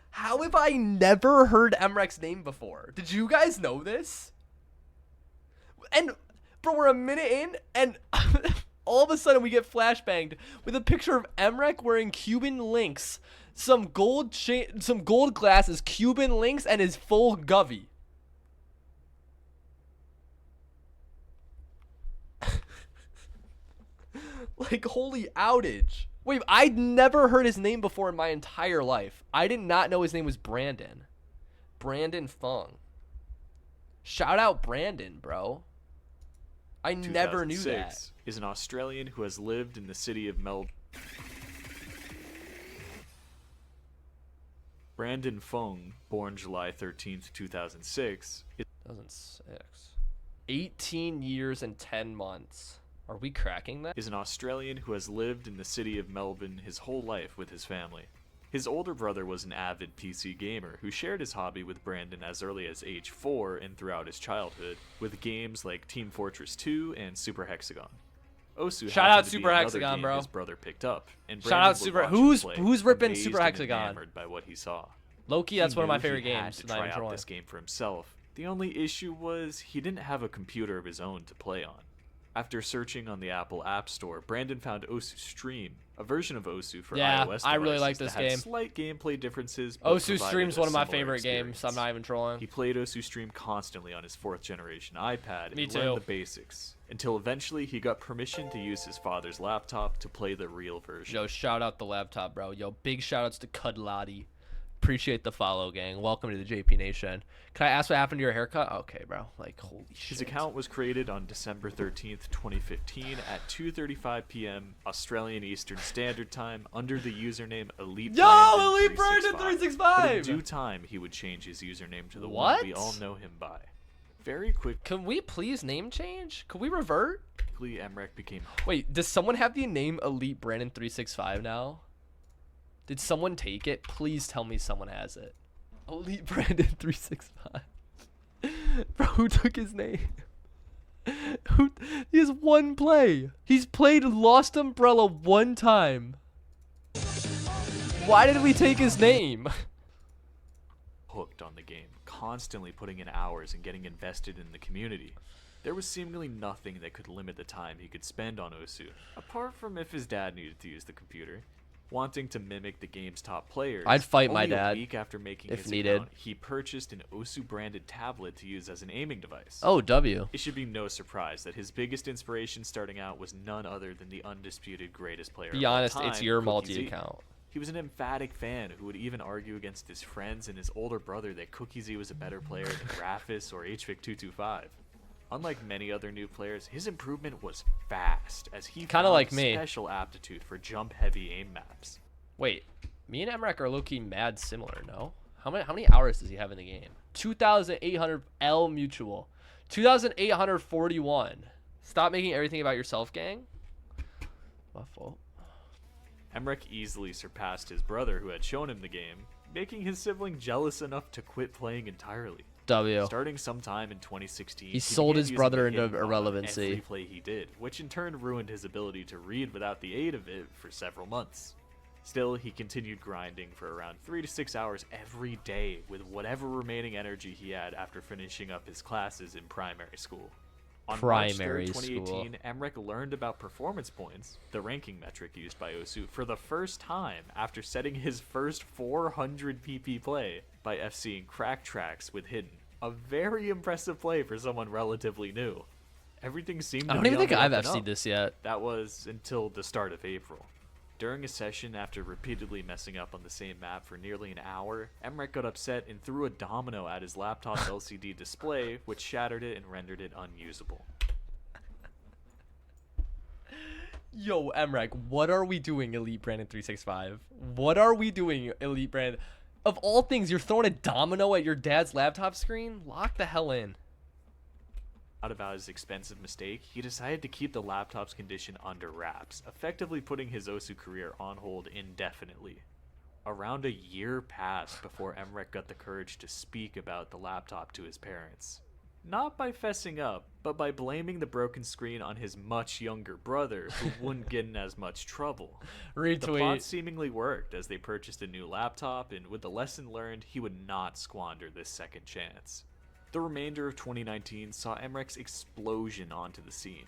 How have I never heard Mrekk's name before? Did you guys know this? And, bro, we're a minute in, and all of a sudden we get flashbanged with a picture of Mrekk wearing Cuban links, some gold glasses, Cuban links, and his full govy. Like, holy outage. Wait, I'd never heard his name before in my entire life. I did not know his name was Brandon. Brandon Fung. Shout out Brandon, bro. I never knew that. 2006, is an Australian who has lived in the city of Melbourne. Brandon Fung, born July 13th, 2006, 2006. 18 years and 10 months. Are we cracking that? is an Australian who has lived in the city of Melbourne his whole life with his family. His older brother was an avid PC gamer who shared his hobby with Brandon as early as age 4 and throughout his childhood, with games like Team Fortress 2 and Super Hexagon. Osu Shout happened out to be Super another Hexagon, game bro. His brother picked up, and Shout Brandon out would Super- watch him who's- play, who's ripping amazed Super and Hexagon? enamored by what he saw. Low-key, He that's one of my knew favorite he had games. to Not try even out trolling. this game for himself. The only issue was he didn't have a computer of his own to play on. After searching on the Apple App Store, Brandon found Osu Stream, a version of Osu for Yeah, iOS I really devices like this that had game. slight gameplay differences. but Osu provided Stream's a one of my similar favorite experience. games. I'm not even trolling. He played Osu Stream constantly on his 4th generation iPad Me and too. learned the basics, until eventually he got permission to use his father's laptop to play the real version. Yo, shout out the laptop, bro. Yo, big shout outs to Cudlotty. Appreciate the follow, gang. Welcome to the JP Nation. Can I ask what happened to your haircut? Okay, bro. Like, holy shit. His account was created on December 13th, 2015 at 2:35 p.m. Australian Eastern Standard Time under the username Elite Yo, Brandon Elite Brandon 365. But in 365! due time, he would change his username to the What? one we all know him by. Very Can we please name change? Can we revert? quickly, Mrekk became Wait, does someone have the name Elite Brandon 365 now? Did someone take it? Please tell me someone has it. Elite Brandon 365. Bro, who took his name? He has one play. He's played Lost Umbrella one time. Why did we take his name? hooked on the game, constantly putting in hours and getting invested in the community. There was seemingly nothing that could limit the time he could spend on Osu, apart from if his dad needed to use the computer. Wanting to mimic the game's top players, I'd fight my only dad a week after making if his needed. account, he purchased an Osu-branded tablet to use as an aiming device. Oh, W. It should be no surprise that his biggest inspiration starting out was none other than the undisputed greatest player Be of all honest, time, it's your Cookiezi. multi-account. He was an emphatic fan who would even argue against his friends and his older brother that Cookiezi was a better player than Graphis or HVIC225. Unlike many other new players, his improvement was fast, as he Kinda found like me. special aptitude for jump-heavy aim maps. Wait, me and Mrekk are low-key mad similar, no? How many hours does he have in the game? 2,800 L mutual. 2,841. Stop making everything about yourself, gang. My fault. Mrekk easily surpassed his brother who had shown him the game, making his sibling jealous enough to quit playing entirely. W. Starting sometime in 2016, He sold began his using brother the into hidden mod on irrelevancy. every play he did, which in turn ruined his ability to read without the aid of it for several months. Still, he continued grinding for around 3 to 6 hours every day with whatever remaining energy he had after finishing up his classes in primary school. On Primary March 3rd, school. 2018, Mrekk learned about performance points, the ranking metric used by Osu, for the first time after setting his first 400 PP play by FCing crack tracks with hidden. A very impressive play for someone relatively new. Everything seemed to I don't be even on think the I've up and FC'd up. this yet. That was until the start of April. During a session, after repeatedly messing up on the same map for nearly an hour, Mrekk got upset and threw a domino at his laptop's LCD display, which shattered it and rendered it unusable. Yo, Mrekk, what are we doing, Elite Brandon 365? What are we doing, Elite Brandon? Of all things, you're throwing a domino at your dad's laptop screen? Lock the hell in. About his expensive mistake, he decided to keep the laptop's condition under wraps, effectively putting his Osu career on hold indefinitely. Around a year passed before Mrekk got the courage to speak about the laptop to his parents. Not by fessing up, but by blaming the broken screen on his much younger brother, who wouldn't get in as much trouble. The plot Retweet. seemingly worked as they purchased a new laptop, and with the lesson learned, he would not squander this second chance. The remainder of 2019 saw Mrekk's explosion onto the scene.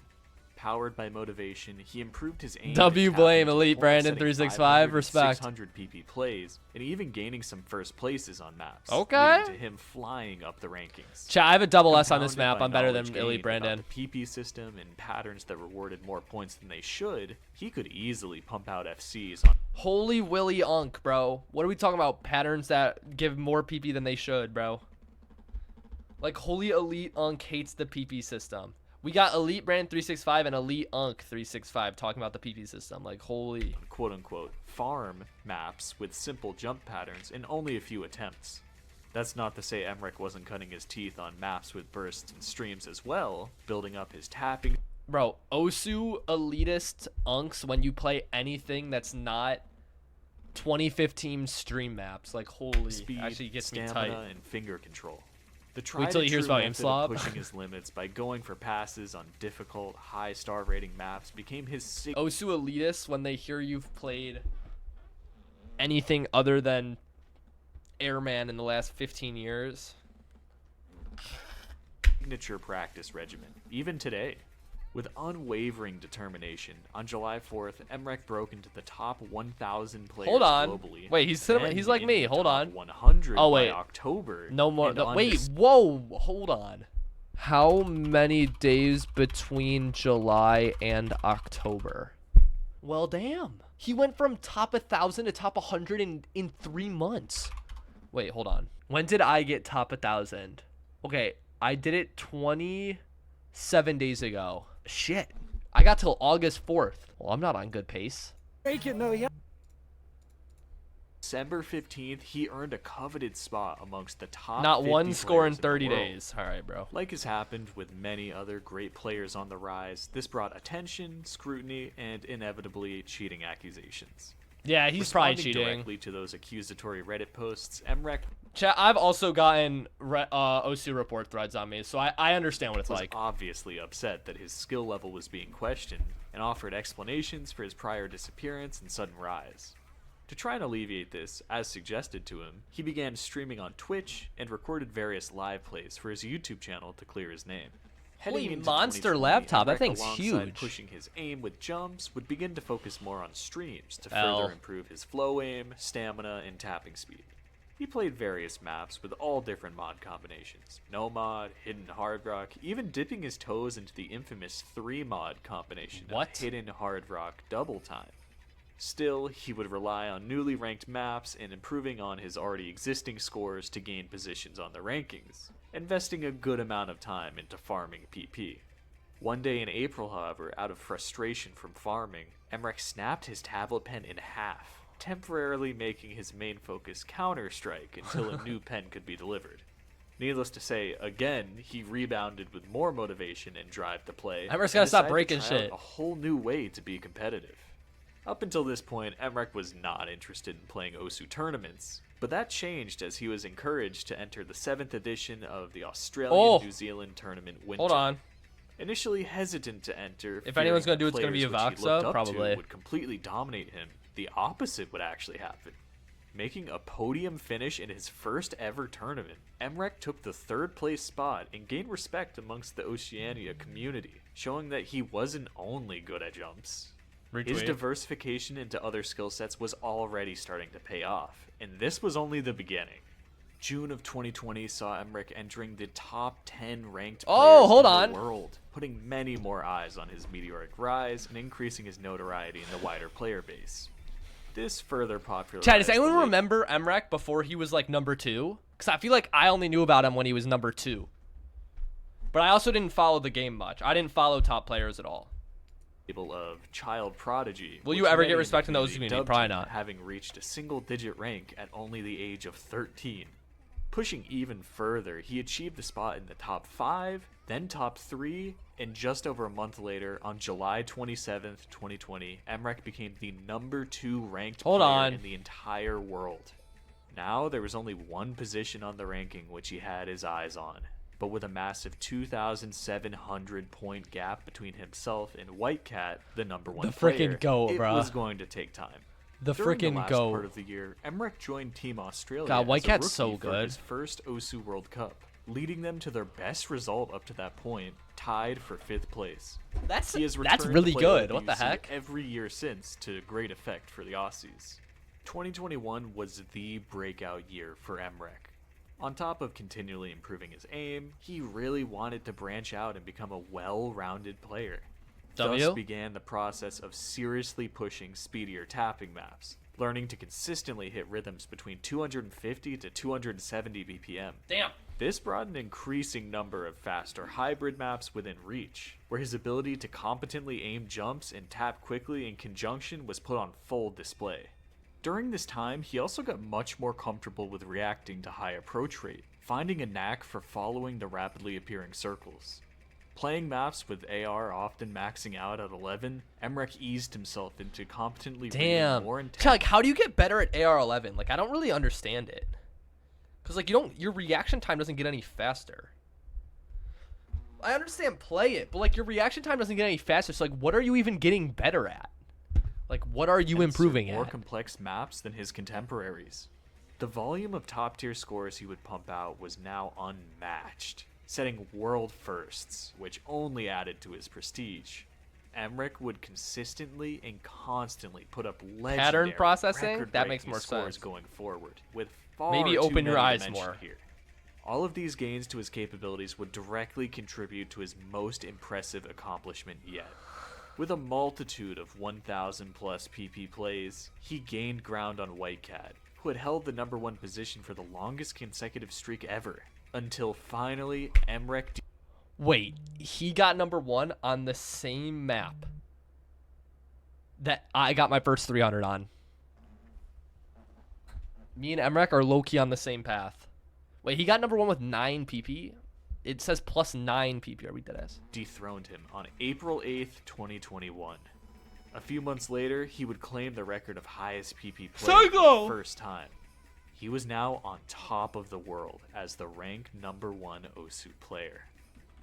Powered by motivation, he improved his aim. W and blame tactics, Elite performing, Brandon setting 365, 500 and respect. 600 PP plays, and even gaining some first places on maps. Okay. Leading to him flying up the rankings. Chat, I have a double S on this Compounded map. by I'm better knowledge than Elite gained Brandon. about the PP system and patterns that rewarded more points than they should, he could easily pump out FCs on Holy Willy Unk, bro. What are we talking about? Patterns that give more PP than they should, bro. Like, Holy Elite Unk hates the PP system. We got Elite Brand 365 and Elite Unk 365 talking about the PP system. Like, holy. quote-unquote farm maps with simple jump patterns in only a few attempts. That's not to say Mrekk wasn't cutting his teeth on maps with bursts and streams as well, building up his tapping. Bro, Osu elitist unks when you play anything that's not 2015 stream maps. Like, holy. Speed, Actually gets me stamina, tight. and finger control. The Wait till he hears tried about and true method of Imslop. pushing his limits by going for passes on difficult, high star rating maps became his Osu elitists, when they hear you've played anything other than Airman in the last 15 years. signature practice regimen, even today. With unwavering determination, on July 4th, Mrekk broke into the top 1,000 players Hold on. globally. Wait, he's then like me. into the Hold top on. 100 Oh, by wait. October. No more. and No, wait, undis- whoa, hold on. How many days between July and October? Well, damn. He went from top 1,000 to top 100 in 3 months. Wait, hold on. When did I get top 1,000? Okay, I did it 27 days ago. Shit. I got till August 4th. Well, I'm not on good pace. December 15th, he earned a coveted spot amongst the top Not 50 one score in players the 30 world. days. All right, bro. Like has happened with many other great players on the rise, this brought attention, scrutiny, and inevitably cheating accusations. Yeah, he's probably Responding cheating. directly to those accusatory Reddit posts, Mrekk Chat, I've also gotten OC report threads on me, so I understand what it's was like. obviously upset that his skill level was being questioned and offered explanations for his prior disappearance and sudden rise. To try and alleviate this, as suggested to him, he began streaming on Twitch and recorded various live plays for his YouTube channel to clear his name. Holy Heading into monster 2020, laptop, that Mrekk, thing's alongside huge. Pushing his aim with jumps, would begin to focus more on streams to L. further improve his flow aim, stamina, and tapping speed. He played various maps with all different mod combinations. No mod, hidden hard rock, even dipping his toes into the infamous 3 mod combination What? of hidden hard rock double time. Still, he would rely on newly ranked maps and improving on his already existing scores to gain positions on the rankings, investing a good amount of time into farming PP. One day in April, however, out of frustration from farming, Mrekk snapped his tablet pen in half, temporarily making his main focus Counter-Strike until a new pen could be delivered. Needless to say, again, he rebounded with more motivation and drive to play. Emrek's and gotta stop decided to breaking try out shit. A whole new way to be competitive. Up until this point, Mrekk was not interested in playing Osu tournaments, but that changed as he was encouraged to enter the 7th edition of the Australian-New Zealand tournament winter. Hold on. Initially hesitant to enter, If anyone's fearing gonna do, it's gonna be players which he Avaxa, looked up to probably. would completely dominate him, the opposite would actually happen. Making a podium finish in his first ever tournament, Mrekk took the 3rd place spot and gained respect amongst the Oceania community, showing that he wasn't only good at jumps. His diversification into other skill sets was already starting to pay off, and this was only the beginning. June of 2020 saw Mrekk entering the top 10 ranked players in the world, putting many more eyes on his meteoric rise and increasing his notoriety in the wider player base. This further popularized. Chad, does anyone remember Mrekk before he was like number 2? Because I feel like I only knew about him when he was number 2. But I also didn't follow the game much. I didn't follow top players at all. Of child prodigy. Will you ever get respect in those community? Probably not. Having reached a single-digit rank at only the age of 13. Pushing even further, he achieved the spot in the top 5, then top 3, and just over a month later, on July 27th, 2020, Mrekk became the number 2 ranked player in the entire world. Now, there was only one position on the ranking which he had his eyes on, but with a massive 2,700 point gap between himself and Whitecat, the number 1 player, it was going to take time. During the last part of the year, Mrekk joined Team Australia as a rookie for his first Osu World Cup, leading them to their best result up to that point, tied for 5th place. That's really good. What the heck? Every year since, to great effect for the Aussies. 2021 was the breakout year for Mrekk. On top of continually improving his aim, he really wanted to branch out and become a well-rounded player. Thus began the process of seriously pushing speedier tapping maps, learning to consistently hit rhythms between 250 to 270 BPM. Damn. This brought an increasing number of faster hybrid maps within reach, where his ability to competently aim jumps and tap quickly in conjunction was put on full display. During this time, he also got much more comfortable with reacting to high approach rate, finding a knack for following the rapidly appearing circles. Playing maps with AR often maxing out at 11, Mrekk eased himself into competently reading more intense. Like, how do you get better at AR 11? Like, I don't really understand it. Cause like your reaction time doesn't get any faster. I understand play it, but like your reaction time doesn't get any faster. So like, what are you even getting better at? Like, what are you improving at? More complex maps than his contemporaries. The volume of top-tier scores he would pump out was now unmatched, setting world firsts, which only added to his prestige. Mrekk would consistently and constantly put up legendary pattern processing. That makes more scores sense going forward, with far maybe open too your many eyes to mention more. Here. All of these gains to his capabilities would directly contribute to his most impressive accomplishment yet. With a multitude of 1,000 plus PP plays, he gained ground on Whitecat, who had held the number 1 position for the longest consecutive streak ever, until finally Mrekk. Wait, he got number 1 on the same map that I got my first 300 on. Me and Mrekk are low-key on the same path. Wait, he got number 1 with 9 PP? It says plus 9 PP. Are we deadass? Dethroned him on April 8th, 2021. A few months later, he would claim the record of highest PP play for the first time. He was now on top of the world as the rank number 1 Osu player.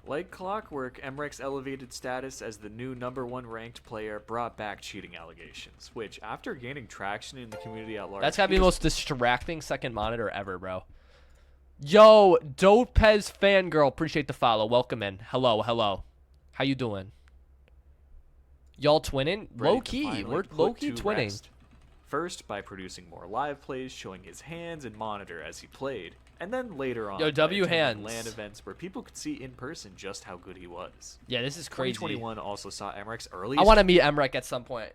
Like clockwork, Mrekk's elevated status as the new number 1 ranked player brought back cheating allegations, which, after gaining traction in the community at large... That's gotta be the most distracting second monitor ever, bro. Yo, Dopez Fangirl, appreciate the follow. Welcome in. Hello, hello. How you doing? Y'all twinning? Low-key. We're low-key twinning. Rest. First, by producing more live plays, showing his hands and monitor as he played, and then later on, Yo, W by hands. LAN events where people could see in person just how good he was. Yeah, this is crazy. 2021 also saw Mrekk's earliest... I want to meet Mrekk at some point.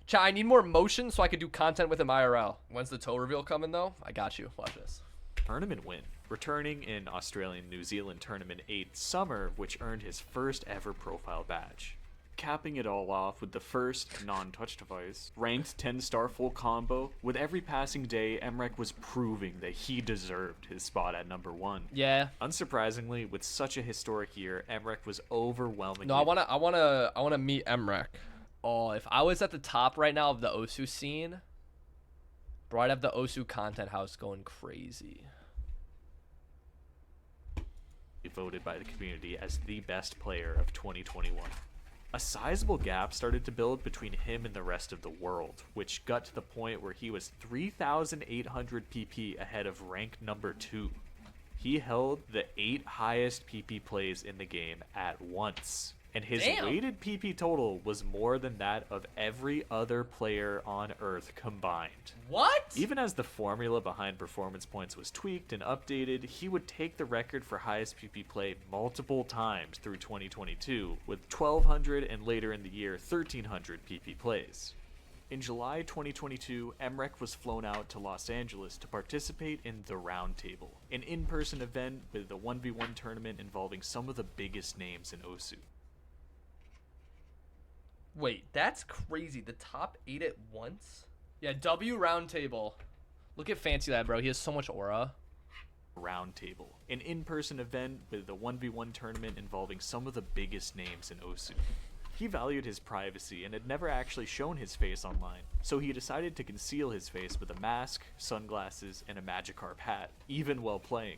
Chat, I need more motion so I could do content with him IRL. When's the toe reveal coming, though? I got you. Watch this. Tournament win, returning in Australian-New Zealand Tournament 8 Summer, which earned his first ever profile badge. Capping it all off with the first non-touch device, ranked 10-star full combo. With every passing day, Mrekk was proving that he deserved his spot at number 1. Yeah. Unsurprisingly, with such a historic year, Mrekk was overwhelmingly... No, I wanna meet Mrekk. Oh, if I was at the top right now of the Osu scene, bro, I'd have the Osu content house going crazy. Voted by the community as the best player of 2021. A sizable gap started to build between him and the rest of the world, which got to the point where he was 3,800 PP ahead of rank number 2. He held the 8 highest PP plays in the game at once, and his weighted PP total was more than that of every other player on Earth combined. What? Even as the formula behind performance points was tweaked and updated, he would take the record for highest PP play multiple times through 2022, with 1,200 and later in the year 1,300 PP plays. In July 2022, Mrekk was flown out to Los Angeles to participate in the Roundtable, an in-person event with a 1v1 tournament involving some of the biggest names in Osu. Wait, that's crazy. The top 8 at once? Yeah, W Roundtable. Look at Fancy Lad, bro. He has so much aura. Roundtable, an in-person event with a 1v1 tournament involving some of the biggest names in Osu. He valued his privacy and had never actually shown his face online, so he decided to conceal his face with a mask, sunglasses, and a Magikarp hat, even while playing.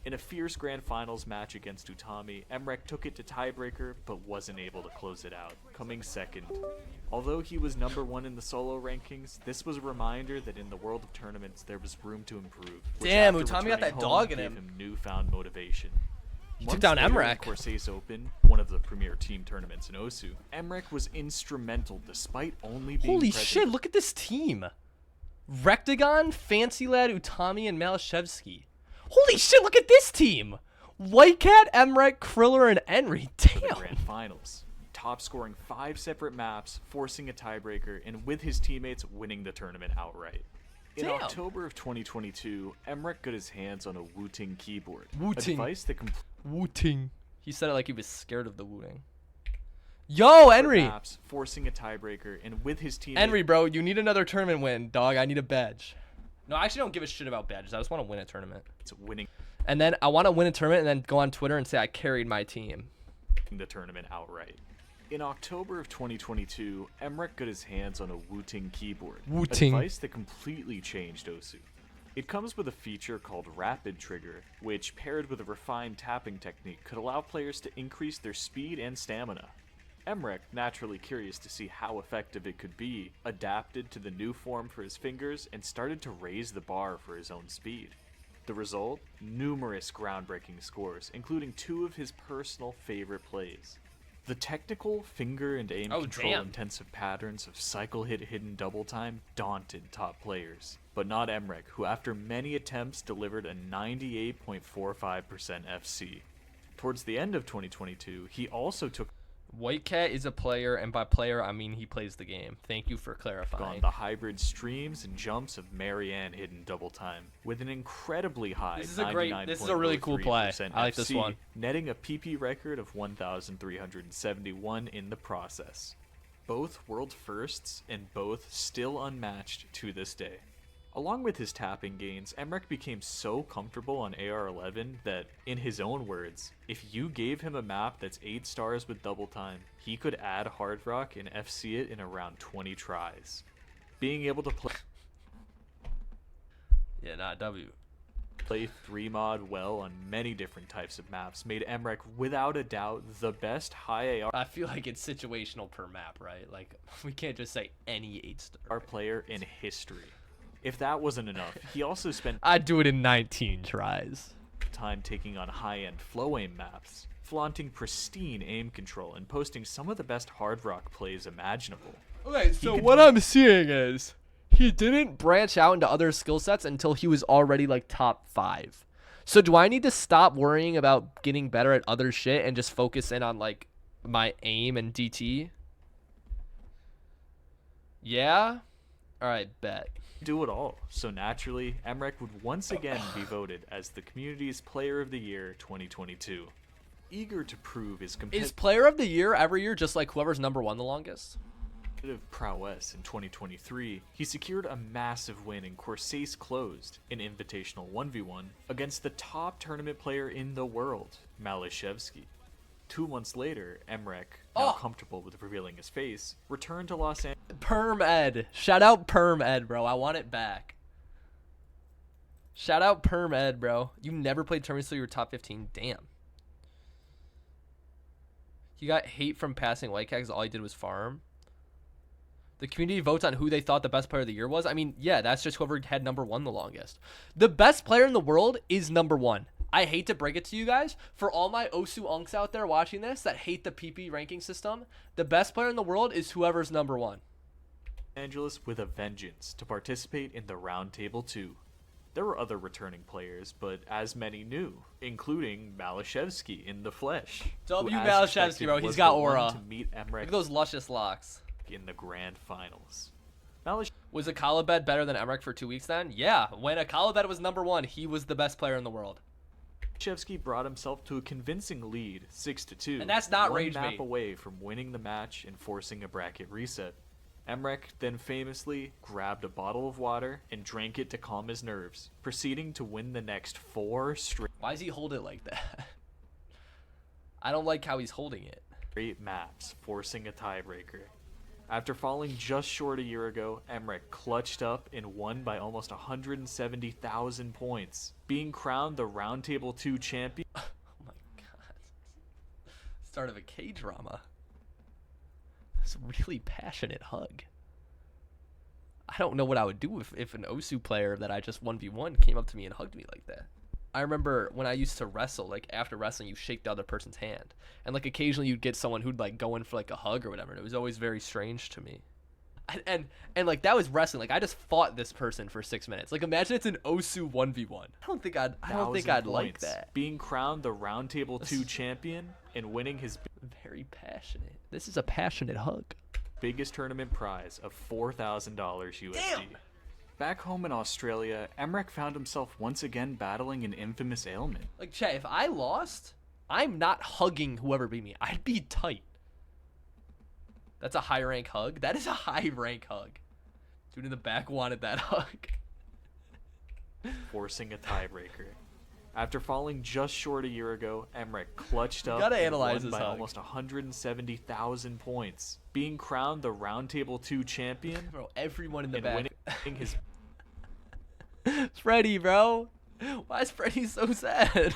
In a fierce Grand Finals match against Utami, Mrekk took it to tiebreaker, but wasn't able to close it out, coming second. Although he was number 1 in the solo rankings, this was a reminder that in the world of tournaments there was room to improve. Damn, Utami got that dog in gave him. Newfound motivation. He took down Mrekk. Cookiezi Open, one of the premier team tournaments in Osu, Mrekk was instrumental despite only being Holy present. shit, look at this team. Rectagon, Fancy Lad, Utami, and Malashevsky. Holy shit, look at this team. White Cat, Mrekk, Kriller, and Henry. For the Damn. Grand Finals, top scoring 5 separate maps, forcing a tiebreaker, and with his teammates winning the tournament outright. In Damn. October of 2022, Mrekk got his hands on a Wu-Ting keyboard, a Wu-Ting. device that Wu-Ting. He said it like he was scared of the Wu-Ting. Yo, Henry. maps, forcing a tiebreaker, and with his teammates. Henry, bro, you need another tournament win, dog. I need a badge. No, I actually don't give a shit about badges. I just want to win a tournament. It's winning And then I want to win a tournament and then go on Twitter and say I carried my team. the tournament outright. In October of 2022, Mrekk got his hands on a Wu-Ting keyboard, Wu-Ting. a device that completely changed Osu. It comes with a feature called Rapid Trigger, which paired with a refined tapping technique could allow players to increase their speed and stamina. Mrekk, naturally curious to see how effective it could be, adapted to the new form for his fingers and started to raise the bar for his own speed. The result? Numerous groundbreaking scores, including 2 of his personal favorite plays. The technical finger and aim control intensive patterns of cycle hit hidden double time daunted top players, but not Mrekk, who after many attempts delivered a 98.45% FC. Towards the end of 2022, he also took White Cat is a player, and by player, I mean he plays the game. Thank you for on clarifying. the hybrid streams and jumps of Marianne hidden double time with an incredibly high This is a really cool play. 99.03% I like this FC, one. netting a PP record of 1,371 in the process. Both world firsts and both still unmatched to this day. Along with his tapping gains, Mrekk became so comfortable on AR11 that, in his own words, if you gave him a map that's 8 stars with double time, he could add Hard Rock and FC it in around 20 tries. Being able to Yeah, not W. play 3 mod well on many different types of maps made Mrekk without a doubt the best high AR I feel like it's situational per map, right? Like, we can't just say any 8-star. player in history. If that wasn't enough, he also spent I'd do it in 19 tries. time taking on high-end flow aim maps, flaunting pristine aim control, and posting some of the best hard rock plays imaginable. Okay, so what I'm seeing is he didn't branch out into other skill sets until he was already like top 5. So do I need to stop worrying about getting better at other shit and just focus in on like my aim and DT? Yeah? Alright, bet. Do it all. So naturally, Mrekk would once again be voted as the community's Player of the Year 2022. Eager to prove his Is player of the year every year just like whoever's number 1 the longest? competitive prowess in 2023, he secured a massive win in Cookiezi Closed, an invitational 1v1, against the top tournament player in the world, Malashevsky. 2 months later, Mrekk, now Oh. comfortable with revealing his face, returned to Los Angeles. Perm Ed. Shout out Perm Ed, bro. I want it back. Shout out Perm Ed, bro. You never played tournaments till you were top 15. Damn. You got hate from passing white cat because all he did was farm. The community votes on who they thought the best player of the year was. I mean, yeah, that's just whoever had number 1 the longest. The best player in the world is number 1. I hate to break it to you guys. For all my Osu unks out there watching this that hate the PP ranking system, the best player in the world is whoever's number 1. Angeles with a vengeance to participate in the Roundtable 2. There were other returning players, but as many new, including Malashevsky in the flesh. W. who, as Malashevsky, expected, bro. He's was got the one aura. to meet Look Mrekk at those luscious locks. in the grand finals. Was Akalabed better than Mrekk for 2 weeks then? Yeah. When Akalabed was number 1, he was the best player in the world. Malashevsky brought himself to a convincing lead, 6-2. And that's not one rage map bait. away from winning the match and forcing a bracket reset. Mrekk then famously grabbed a bottle of water and drank it to calm his nerves, proceeding to win the next 4 straight Why does he hold it like that? I don't like how he's holding it. maps, forcing a tiebreaker. After falling just short a year ago, Mrekk clutched up and won by almost 170,000 points, being crowned the Roundtable 2 champion. Oh my god. Start of a K-drama. That's a really passionate hug. I don't know what I would do if an Osu player that I just 1v1 came up to me and hugged me like that. I remember when I used to wrestle, like after wrestling, you shake the other person's hand. And like occasionally you'd get someone who'd like go in for like a hug or whatever. And it was always very strange to me. And like that was wrestling. Like I just fought this person for 6 minutes. Like imagine it's an Osu 1v1. I don't think I'd like that. Being crowned the Roundtable 2 champion and winning his Very passionate. This is a passionate hug. biggest tournament prize of $4,000 USD. Damn! Back home in Australia, Mrekk found himself once again battling an infamous ailment. Like, Che, if I lost, I'm not hugging whoever beat me. I'd be tight. That's a high rank hug. That is a high rank hug. Dude in the back wanted that hug. Forcing a tiebreaker. After falling just short a year ago, Mrekk clutched up gotta and analyze won this by hug. almost 170,000 points, being crowned the Roundtable 2 champion Bro, everyone in the and back. winning his Freddy, bro. Why is Freddy so sad?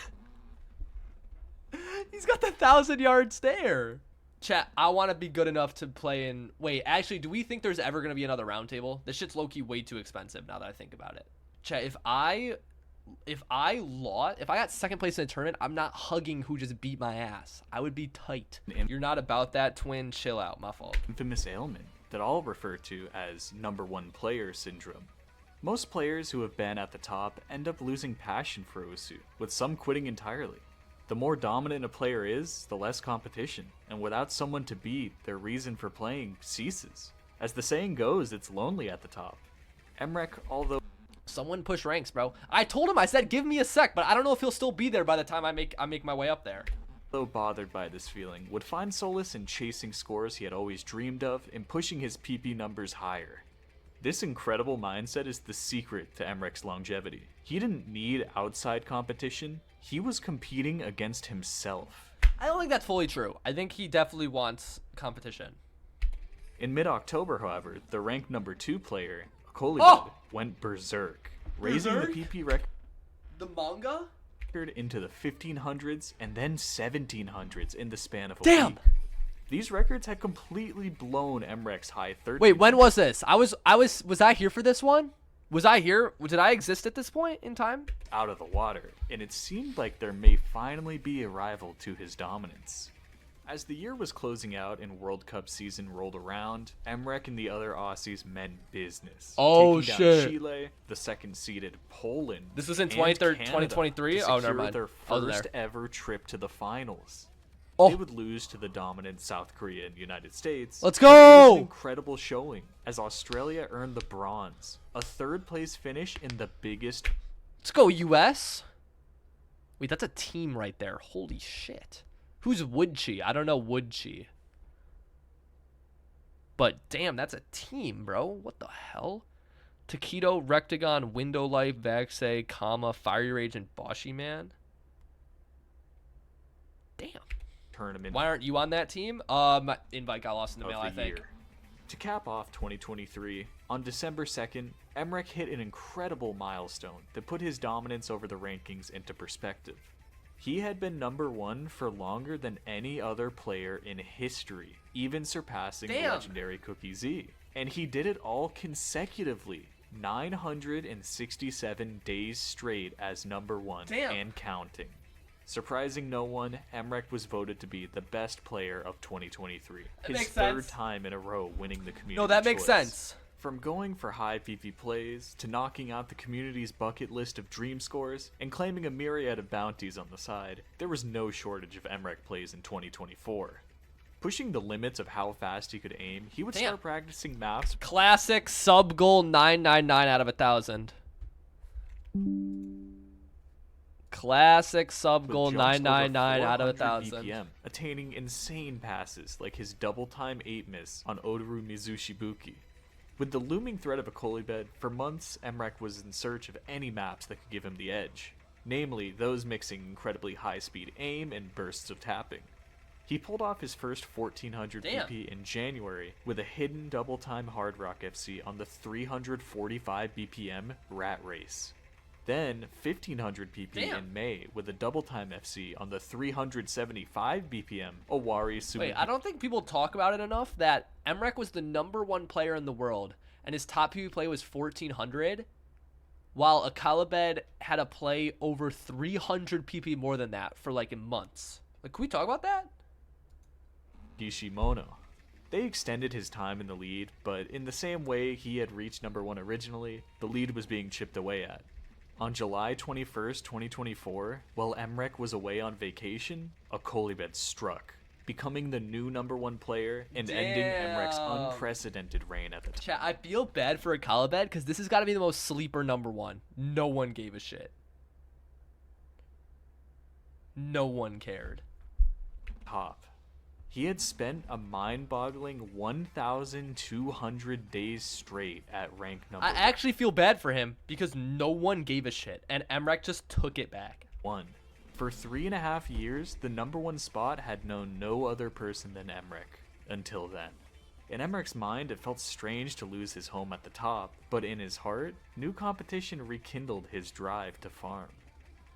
He's got the 1,000-yard stare. Chat, I want to be good enough to play in... Wait, actually, do we think there's ever going to be another roundtable? This shit's low-key way too expensive now that I think about it. Chat, if I got second place in a tournament, I'm not hugging who just beat my ass. I would be tight. You're not about that, twin. Chill out. My fault. infamous ailment that I'll refer to as number 1 player syndrome. Most players who have been at the top end up losing passion for Osu, with some quitting entirely. The more dominant a player is, the less competition, and without someone to beat, their reason for playing ceases. As the saying goes, it's lonely at the top. Mrekk, although Someone push ranks, bro. I told him, I said, give me a sec, but I don't know if he'll still be there by the time I make my way up there. though bothered by this feeling, would find solace in chasing scores he had always dreamed of and pushing his PP numbers higher. This incredible mindset is the secret to Mrekk's longevity. He didn't need outside competition, he was competing against himself. I don't think that's fully true. I think he definitely wants competition. In mid-October, however, the ranked number 2 player, Kolibid, Oh! went berserk, raising Berserk? the PP record The manga? into the 1500s and then 1700s in the span of a Damn! week. These records had completely blown Mrekk's high 13. Wait, when was this? Was I here for this one? Was I here? Did I exist at this point in time? out of the water, and it seemed like there may finally be a rival to his dominance. As the year was closing out and World Cup season rolled around, Mrekk and the other Aussies meant business. Oh, taking shit. down Chile, the second-seeded Poland. This was in and 2023? Canada Oh, to never secure mind. their I wasn't first there. ever trip to the finals. Oh. They would lose to the dominant South Korea and United States. Let's but it was go! an incredible showing as Australia earned the bronze, a third-place finish in the biggest. Let's go, US. Wait, that's a team right there. Holy shit. Who's Woodchi? I don't know Woodchi. But damn, that's a team, bro. What the hell? Taquito, Rectagon, Window Life, Vaxe, Kama, Fire Rage, and Boshi Man. Damn. tournament Why aren't you on that team? My invite got lost in the mail, I of the think. year. To cap off 2023, on December 2nd, Mrekk hit an incredible milestone that put his dominance over the rankings into perspective. He had been number 1 for longer than any other player in history, even surpassing Damn. legendary Cookiezi. And he did it all consecutively, 967 days straight as number 1 Damn. and counting. Surprising no one, Mrekk was voted to be the best player of 2023. His makes third sense. time in a row winning the community No, that makes choice. sense. From going for high PP plays, to knocking out the community's bucket list of dream scores, and claiming a myriad of bounties on the side, there was no shortage of Mrekk plays in 2024. Pushing the limits of how fast he could aim, he would Damn. start practicing maps Classic sub goal 999 out of 1,000. Classic sub with goal jumps over 999 out of 400 1,000. BPM, attaining insane passes like his double time 8 miss on Odoru Mizushibuki. With the looming threat of a Kolibed, for months Mrekk was in search of any maps that could give him the edge, namely those mixing incredibly high speed aim and bursts of tapping. He pulled off his first 1400 Damn. PP in January with a hidden double time Hard Rock FC on the 345 BPM Rat Race. Then 1500 PP Damn. in May with a double time FC on the 375 BPM Owari Sumo. Wait, I don't think people talk about it enough that Mrekk was the number 1 player in the world, and his top PvP play was 1400, while a Kalibed had a play over 300 PP more than that for like in months. Like, can we talk about that? Gishimono. They extended his time in the lead, but in the same way he had reached number 1 originally, the lead was being chipped away at. On July 21st, 2024, while Mrekk was away on vacation, a Kolibed struck, becoming the new number 1 player and ending Mrekk's Damn. unprecedented reign at the time. Chat, I feel bad for a Kalibed because this has got to be the most sleeper number 1. No one gave a shit. No one cared. Top. He had spent a mind-boggling 1,200 days straight at rank number I actually feel bad for him because no one gave a shit, and Mrekk just took it back. 1. For 3.5 years, the number 1 spot had known no other person than Mrekk, until then. In Mrekk's mind, it felt strange to lose his home at the top, but in his heart, new competition rekindled his drive to farm.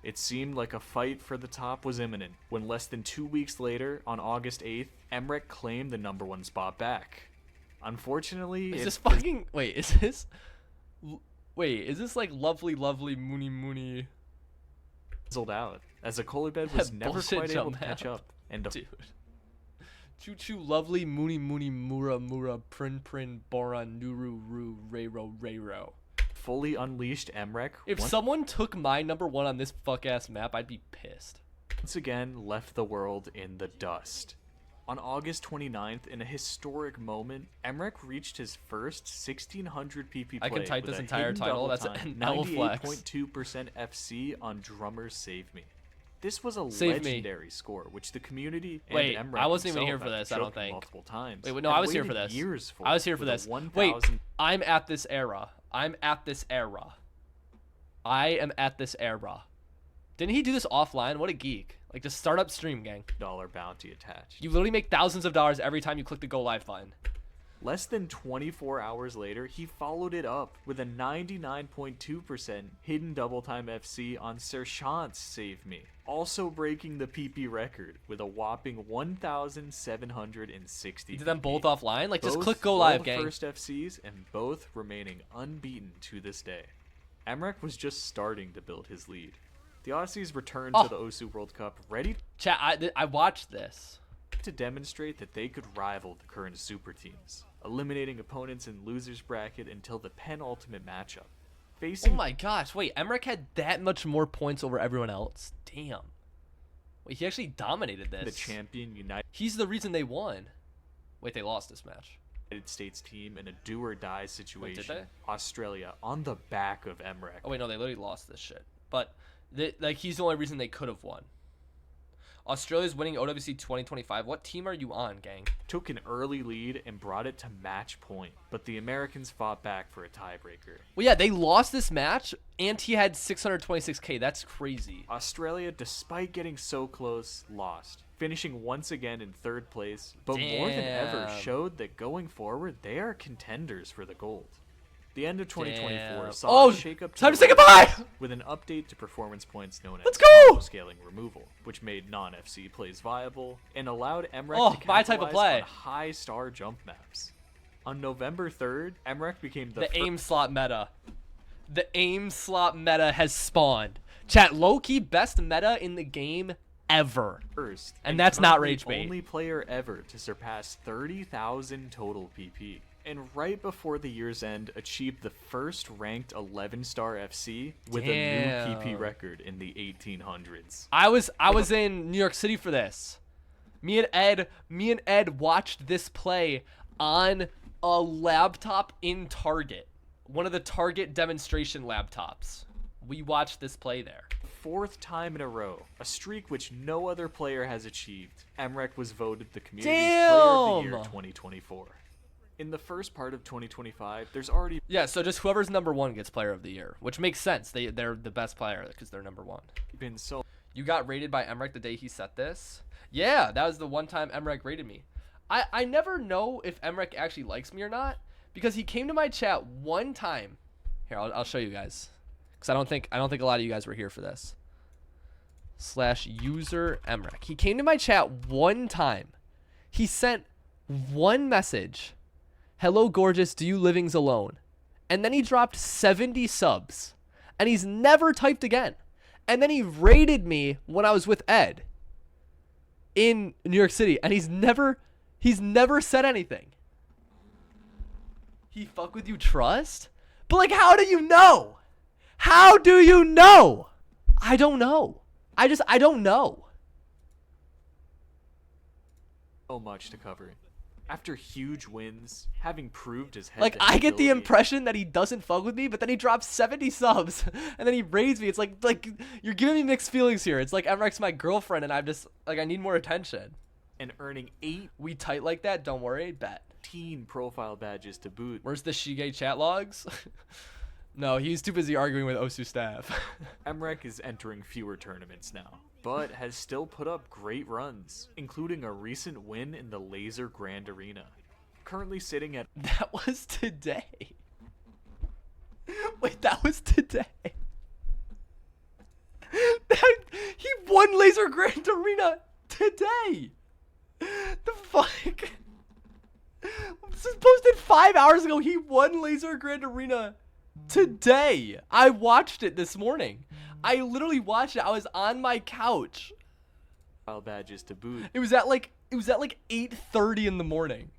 It seemed like a fight for the top was imminent, when less than 2 weeks later, on August 8th, Mrekk claimed the number 1 spot back. Unfortunately, Is it this fucking... Wait, is this... Wait, is this like lovely, lovely Mooney Mooney... fizzled out, as a Kolibed was That never bullshit quite able to jump catch out. up, and Dude. Choo choo lovely Mooney Mooney Mura Mura Prin Prin Bora Nuru Ru Reiro Reiro. fully unleashed Mrekk If someone took my number 1 on this fuck ass map, I'd be pissed. once again left the world in the dust. On August 29th, in a historic moment, Mrekk reached his first 1600 PP play I can type with this a entire hidden title. double That's time, an L flex. 98.2% FC on Drummers Save Me. This was a Save Me. legendary score, which the community and Wait, Mrekk I wasn't even himself here for had this, I don't choked think. multiple times. Wait, no, and I was here waited for this. Years for I was here for with a this. 1,000 Wait, I'm at this era. I'm at this era. I am at this era. Didn't he do this offline? What a geek. Like, just start up stream, gang. $1 bounty attached. You literally make thousands of dollars every time you click the go live button. Less than 24 hours later, he followed it up with a 99.2% hidden double time FC on Serchant's Save Me, also breaking the PP record with a whopping 1,760. You did them both PP. offline? Like, just Both click go live, world gang. first FCs and both remaining unbeaten to this day. Mrekk was just starting to build his lead. The Aussies returned Oh. to the Osu World Cup ready Chat, I watched this. to demonstrate that they could rival the current super teams, eliminating opponents in losers bracket until the penultimate matchup. Oh Facing my gosh, wait, Mrekk had that much more points over everyone else? Damn. Wait, he actually dominated this. the champion United He's the reason they won. Wait, they lost this match. States team in a do or die situation, they? Australia on the back of Mrekk. Oh wait, no, they literally lost this shit. But like, he's the only reason they could have won. Australia's winning OWC 2025. What team are you on, gang? Took an early lead and brought it to match point, but the Americans fought back for a tiebreaker. Well, yeah, they lost this match, and he had 626k. That's crazy. Australia, despite getting so close, lost, finishing once again in third place, but more than ever Damn. showed that going forward, they are contenders for the gold. The end of 2024 Damn. saw Oh, a shake-up time to the say goodbye! rankings with an update to performance points known Let's as go! combo scaling removal, which made non-FC plays viable and allowed Mrekk to my type of capitalize play. on high-star jump maps. On November 3rd, Mrekk became The aim slot meta. The aim slot meta has spawned. Chat, low-key best meta in the game ever. first, And that's not currently rage bait. only player ever to surpass 30,000 total PP. And right before the year's end, achieved the first ranked 11-star FC with a new PP Damn. record in the 1800s. I was in New York City for this. Me and Ed watched this play on a laptop in Target. One of the Target demonstration laptops. We watched this play there. Fourth time in a row, a streak which no other player has achieved. Mrekk was voted the community's player of the year Damn. 2024. In the first part of 2025, there's already Yeah, so just whoever's number one gets player of the year, which makes sense. They're the best player because they're number one. been so You got rated by Mrekk the day he set this? Yeah, that was the one time Mrekk rated me. I never know if Mrekk actually likes me or not because he came to my chat one time. Here, I'll show you guys. Cuz I don't think a lot of you guys were here for this. /user Mrekk. He came to my chat one time. He sent one message. Hello gorgeous, do you livings alone? And then he dropped 70 subs. And he's never typed again. And then he raided me when I was with Ed in New York City, and he's never said anything. He fuck with you trust? But like, how do you know? How do you know? I don't know. I don't know. so much to cover. After huge wins, having proved his head Like, I get the impression that he doesn't fuck with me, but then he drops 70 subs, and then he raids me. It's like you're giving me mixed feelings here. It's like Mrekk's my girlfriend, and I'm just, like, I need more attention. and earning We tight like that? Don't worry, bet. 18 profile badges to boot. Where's the Shige chat logs? No, he's too busy arguing with Osu staff. Mrekk is entering fewer tournaments now, but has still put up great runs, including a recent win in the Laser Grand Arena. Currently sitting at That was today. Wait, that was today. He won Laser Grand Arena today. The fuck? This was posted 5 hours ago. He won Laser Grand Arena today. I watched it this morning. I literally watched it. I was on my couch. profile badges to boot. It was at like 8:30 in the morning.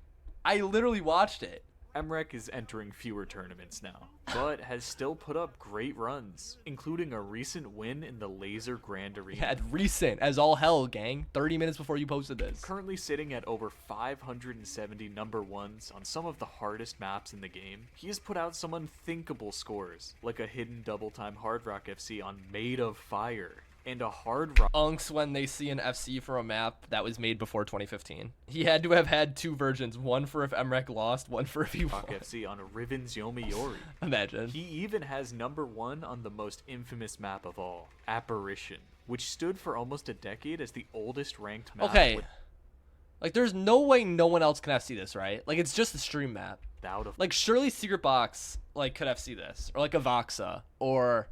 I literally watched it. Mrekk is entering fewer tournaments now, but has still put up great runs, including a recent win in the Laser Grand Arena. Yeah, recent as all hell, gang. 30 minutes before you posted this. Currently sitting at over 570 number ones on some of the hardest maps in the game, he has put out some unthinkable scores, like a hidden double time Hard Rock FC on Made of Fire, and a Hard Rock Unks when they see an FC for a map that was made before 2015. He had to have had two versions, one for if Mrekk lost, one for if he won. FC on Riven's Yomi Yori. Imagine. He even has number one on the most infamous map of all, Apparition, which stood for almost a decade as the oldest ranked map Okay. Like, there's no way no one else can FC this, right? Like, it's just a stream map. without a Like, surely Secret Box, like, could FC this. Or, like, a Voxa. Or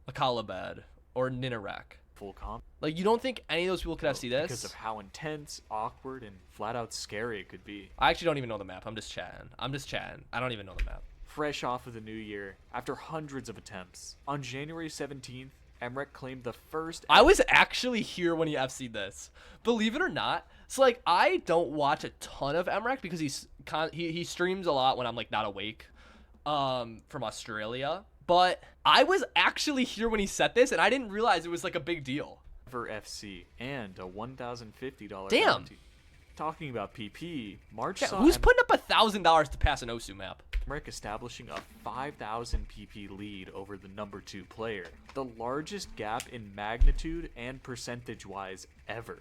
a Kalabed. Or Ninarek. full comp. Like, you don't think any of those people could FC this? Because of how intense, awkward, and flat out scary it could be. I actually don't even know the map. I'm just chatting. I don't even know the map. Fresh off of the new year, after hundreds of attempts, on January 17th, Mrekk claimed the first. I was actually here when he FC'd this. Believe it or not. So, like, I don't watch a ton of Mrekk because he streams a lot when I'm, like, not awake from Australia. But I was actually here when he set this, and I didn't realize it was, like, a big deal. ever FC and a $1,050 Damn. bounty. Talking about PP, March Yeah, saw who's putting up $1,000 to pass an Osu map? Mrekk establishing a 5,000 PP lead over the number 2 player, the largest gap in magnitude and percentage-wise ever.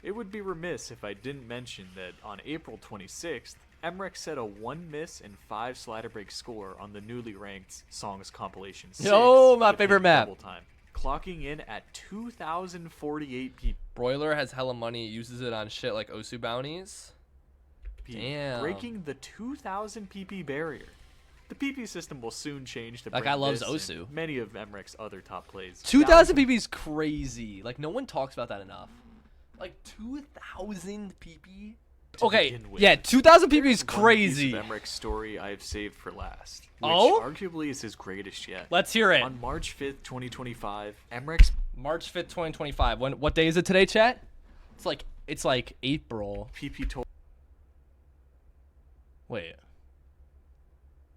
It would be remiss if I didn't mention that on April 26th, Mrekk set a 1 miss and 5 slider break score on the newly ranked Songs Compilation 6. Oh, my with favorite hit map. double time, clocking in at 2,048 PP. Broiler has hella money, uses it on shit like Osu bounties. Damn. Breaking the 2,000 PP barrier. The PP system will soon change to That bring guy loves this Osu. and many of Mrekk's other top plays. 2,000 PP is crazy. Like, no one talks about that enough. Like, 2,000 PP? to Okay, begin with. yeah, 2,000 PP is One piece crazy. of Mrekk's story I have saved for last, which Oh? arguably is his greatest yet. Let's hear it. On March 5th, 2025, Mrekk's March 5th, 2025. What day is it today, chat? It's like April. PP total Wait.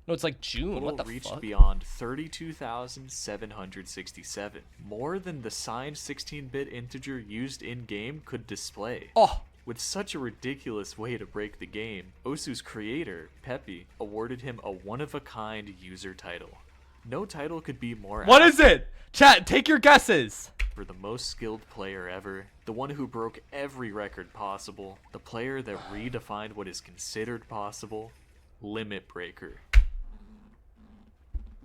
No, it's like June. What the reached fuck? beyond 32,767, more than the signed 16-bit integer used in-game could display. Oh, With such a ridiculous way to break the game, Osu's creator, Peppy, awarded him a one-of-a-kind user title. No title could be more what is it? Chat, take your guesses. for the most skilled player ever, the one who broke every record possible, the player that redefined what is considered possible, Limit Breaker.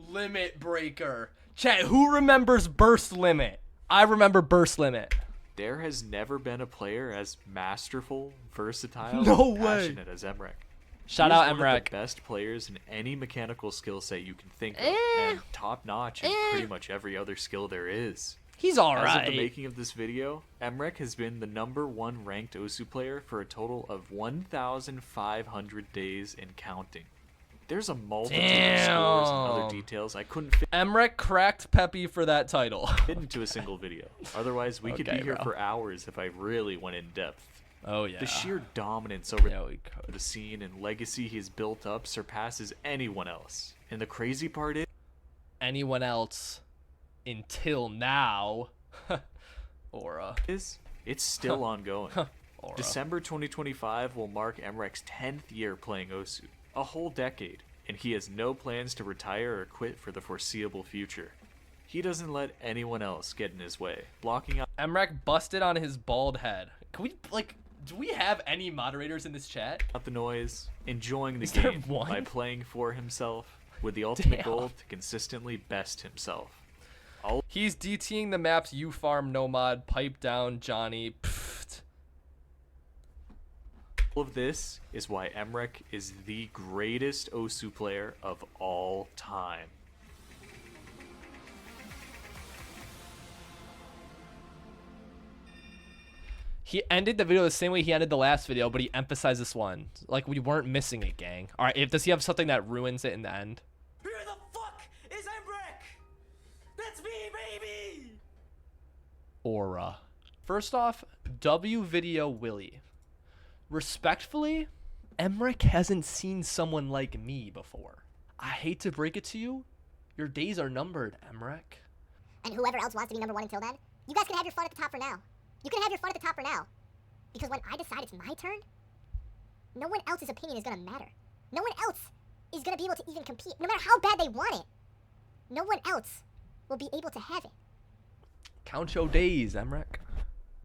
Limit breaker. Chat, who remembers burst limit? I remember burst limit. There has never been a player as masterful, versatile, No and way. passionate as Mrekk. Shout He is out one of Mrekk. the best players in any mechanical skill set you can think of, and top notch in pretty much every other skill there is. He's As of alright. the making of this video, Mrekk has been the #1 ranked Osu player for a total of 1,500 days and counting. There's a multitude of scores and other Damn. details I couldn't fit Mrekk cracked Peppy for that title. into a single video. Otherwise, we could Okay, be here bro. for hours if I really went in depth. Oh yeah. The sheer dominance over Yeah, we could. the scene and legacy he's built up surpasses anyone else. And the crazy part Anyone else until now. Aura. is, it's still ongoing. Aura. December 2025 will mark Mrekk's 10th year playing Osu, a whole decade, and he has no plans to retire or quit for the foreseeable future. He doesn't let anyone else get in his way, blocking out Mrekk busted on his bald head. Can we do we have any moderators in this chat? the noise, enjoying the Is there game one? by playing for himself, with the ultimate Damn. goal to consistently best himself. He's DTing the maps you farm nomad, pipe down Johnny. Pfft. All of this is why Mrekk is the greatest Osu player of all time. He ended the video the same way he ended the last video, but he emphasized this one. Like, we weren't missing it, gang. All right, does he have something that ruins it in the end? Who the fuck is Mrekk? That's me, baby! Aura. First off, W video Willy. Respectfully, Mrekk hasn't seen someone like me before. I hate to break it to you, your days are numbered, Mrekk. And whoever else wants to be #1 until then, you guys can have your fun at the top for now. You can have your fun at the top for now. Because when I decide it's my turn, no one else's opinion is gonna matter. No one else is gonna be able to even compete, no matter how bad they want it. No one else will be able to have it. Count your days, Mrekk.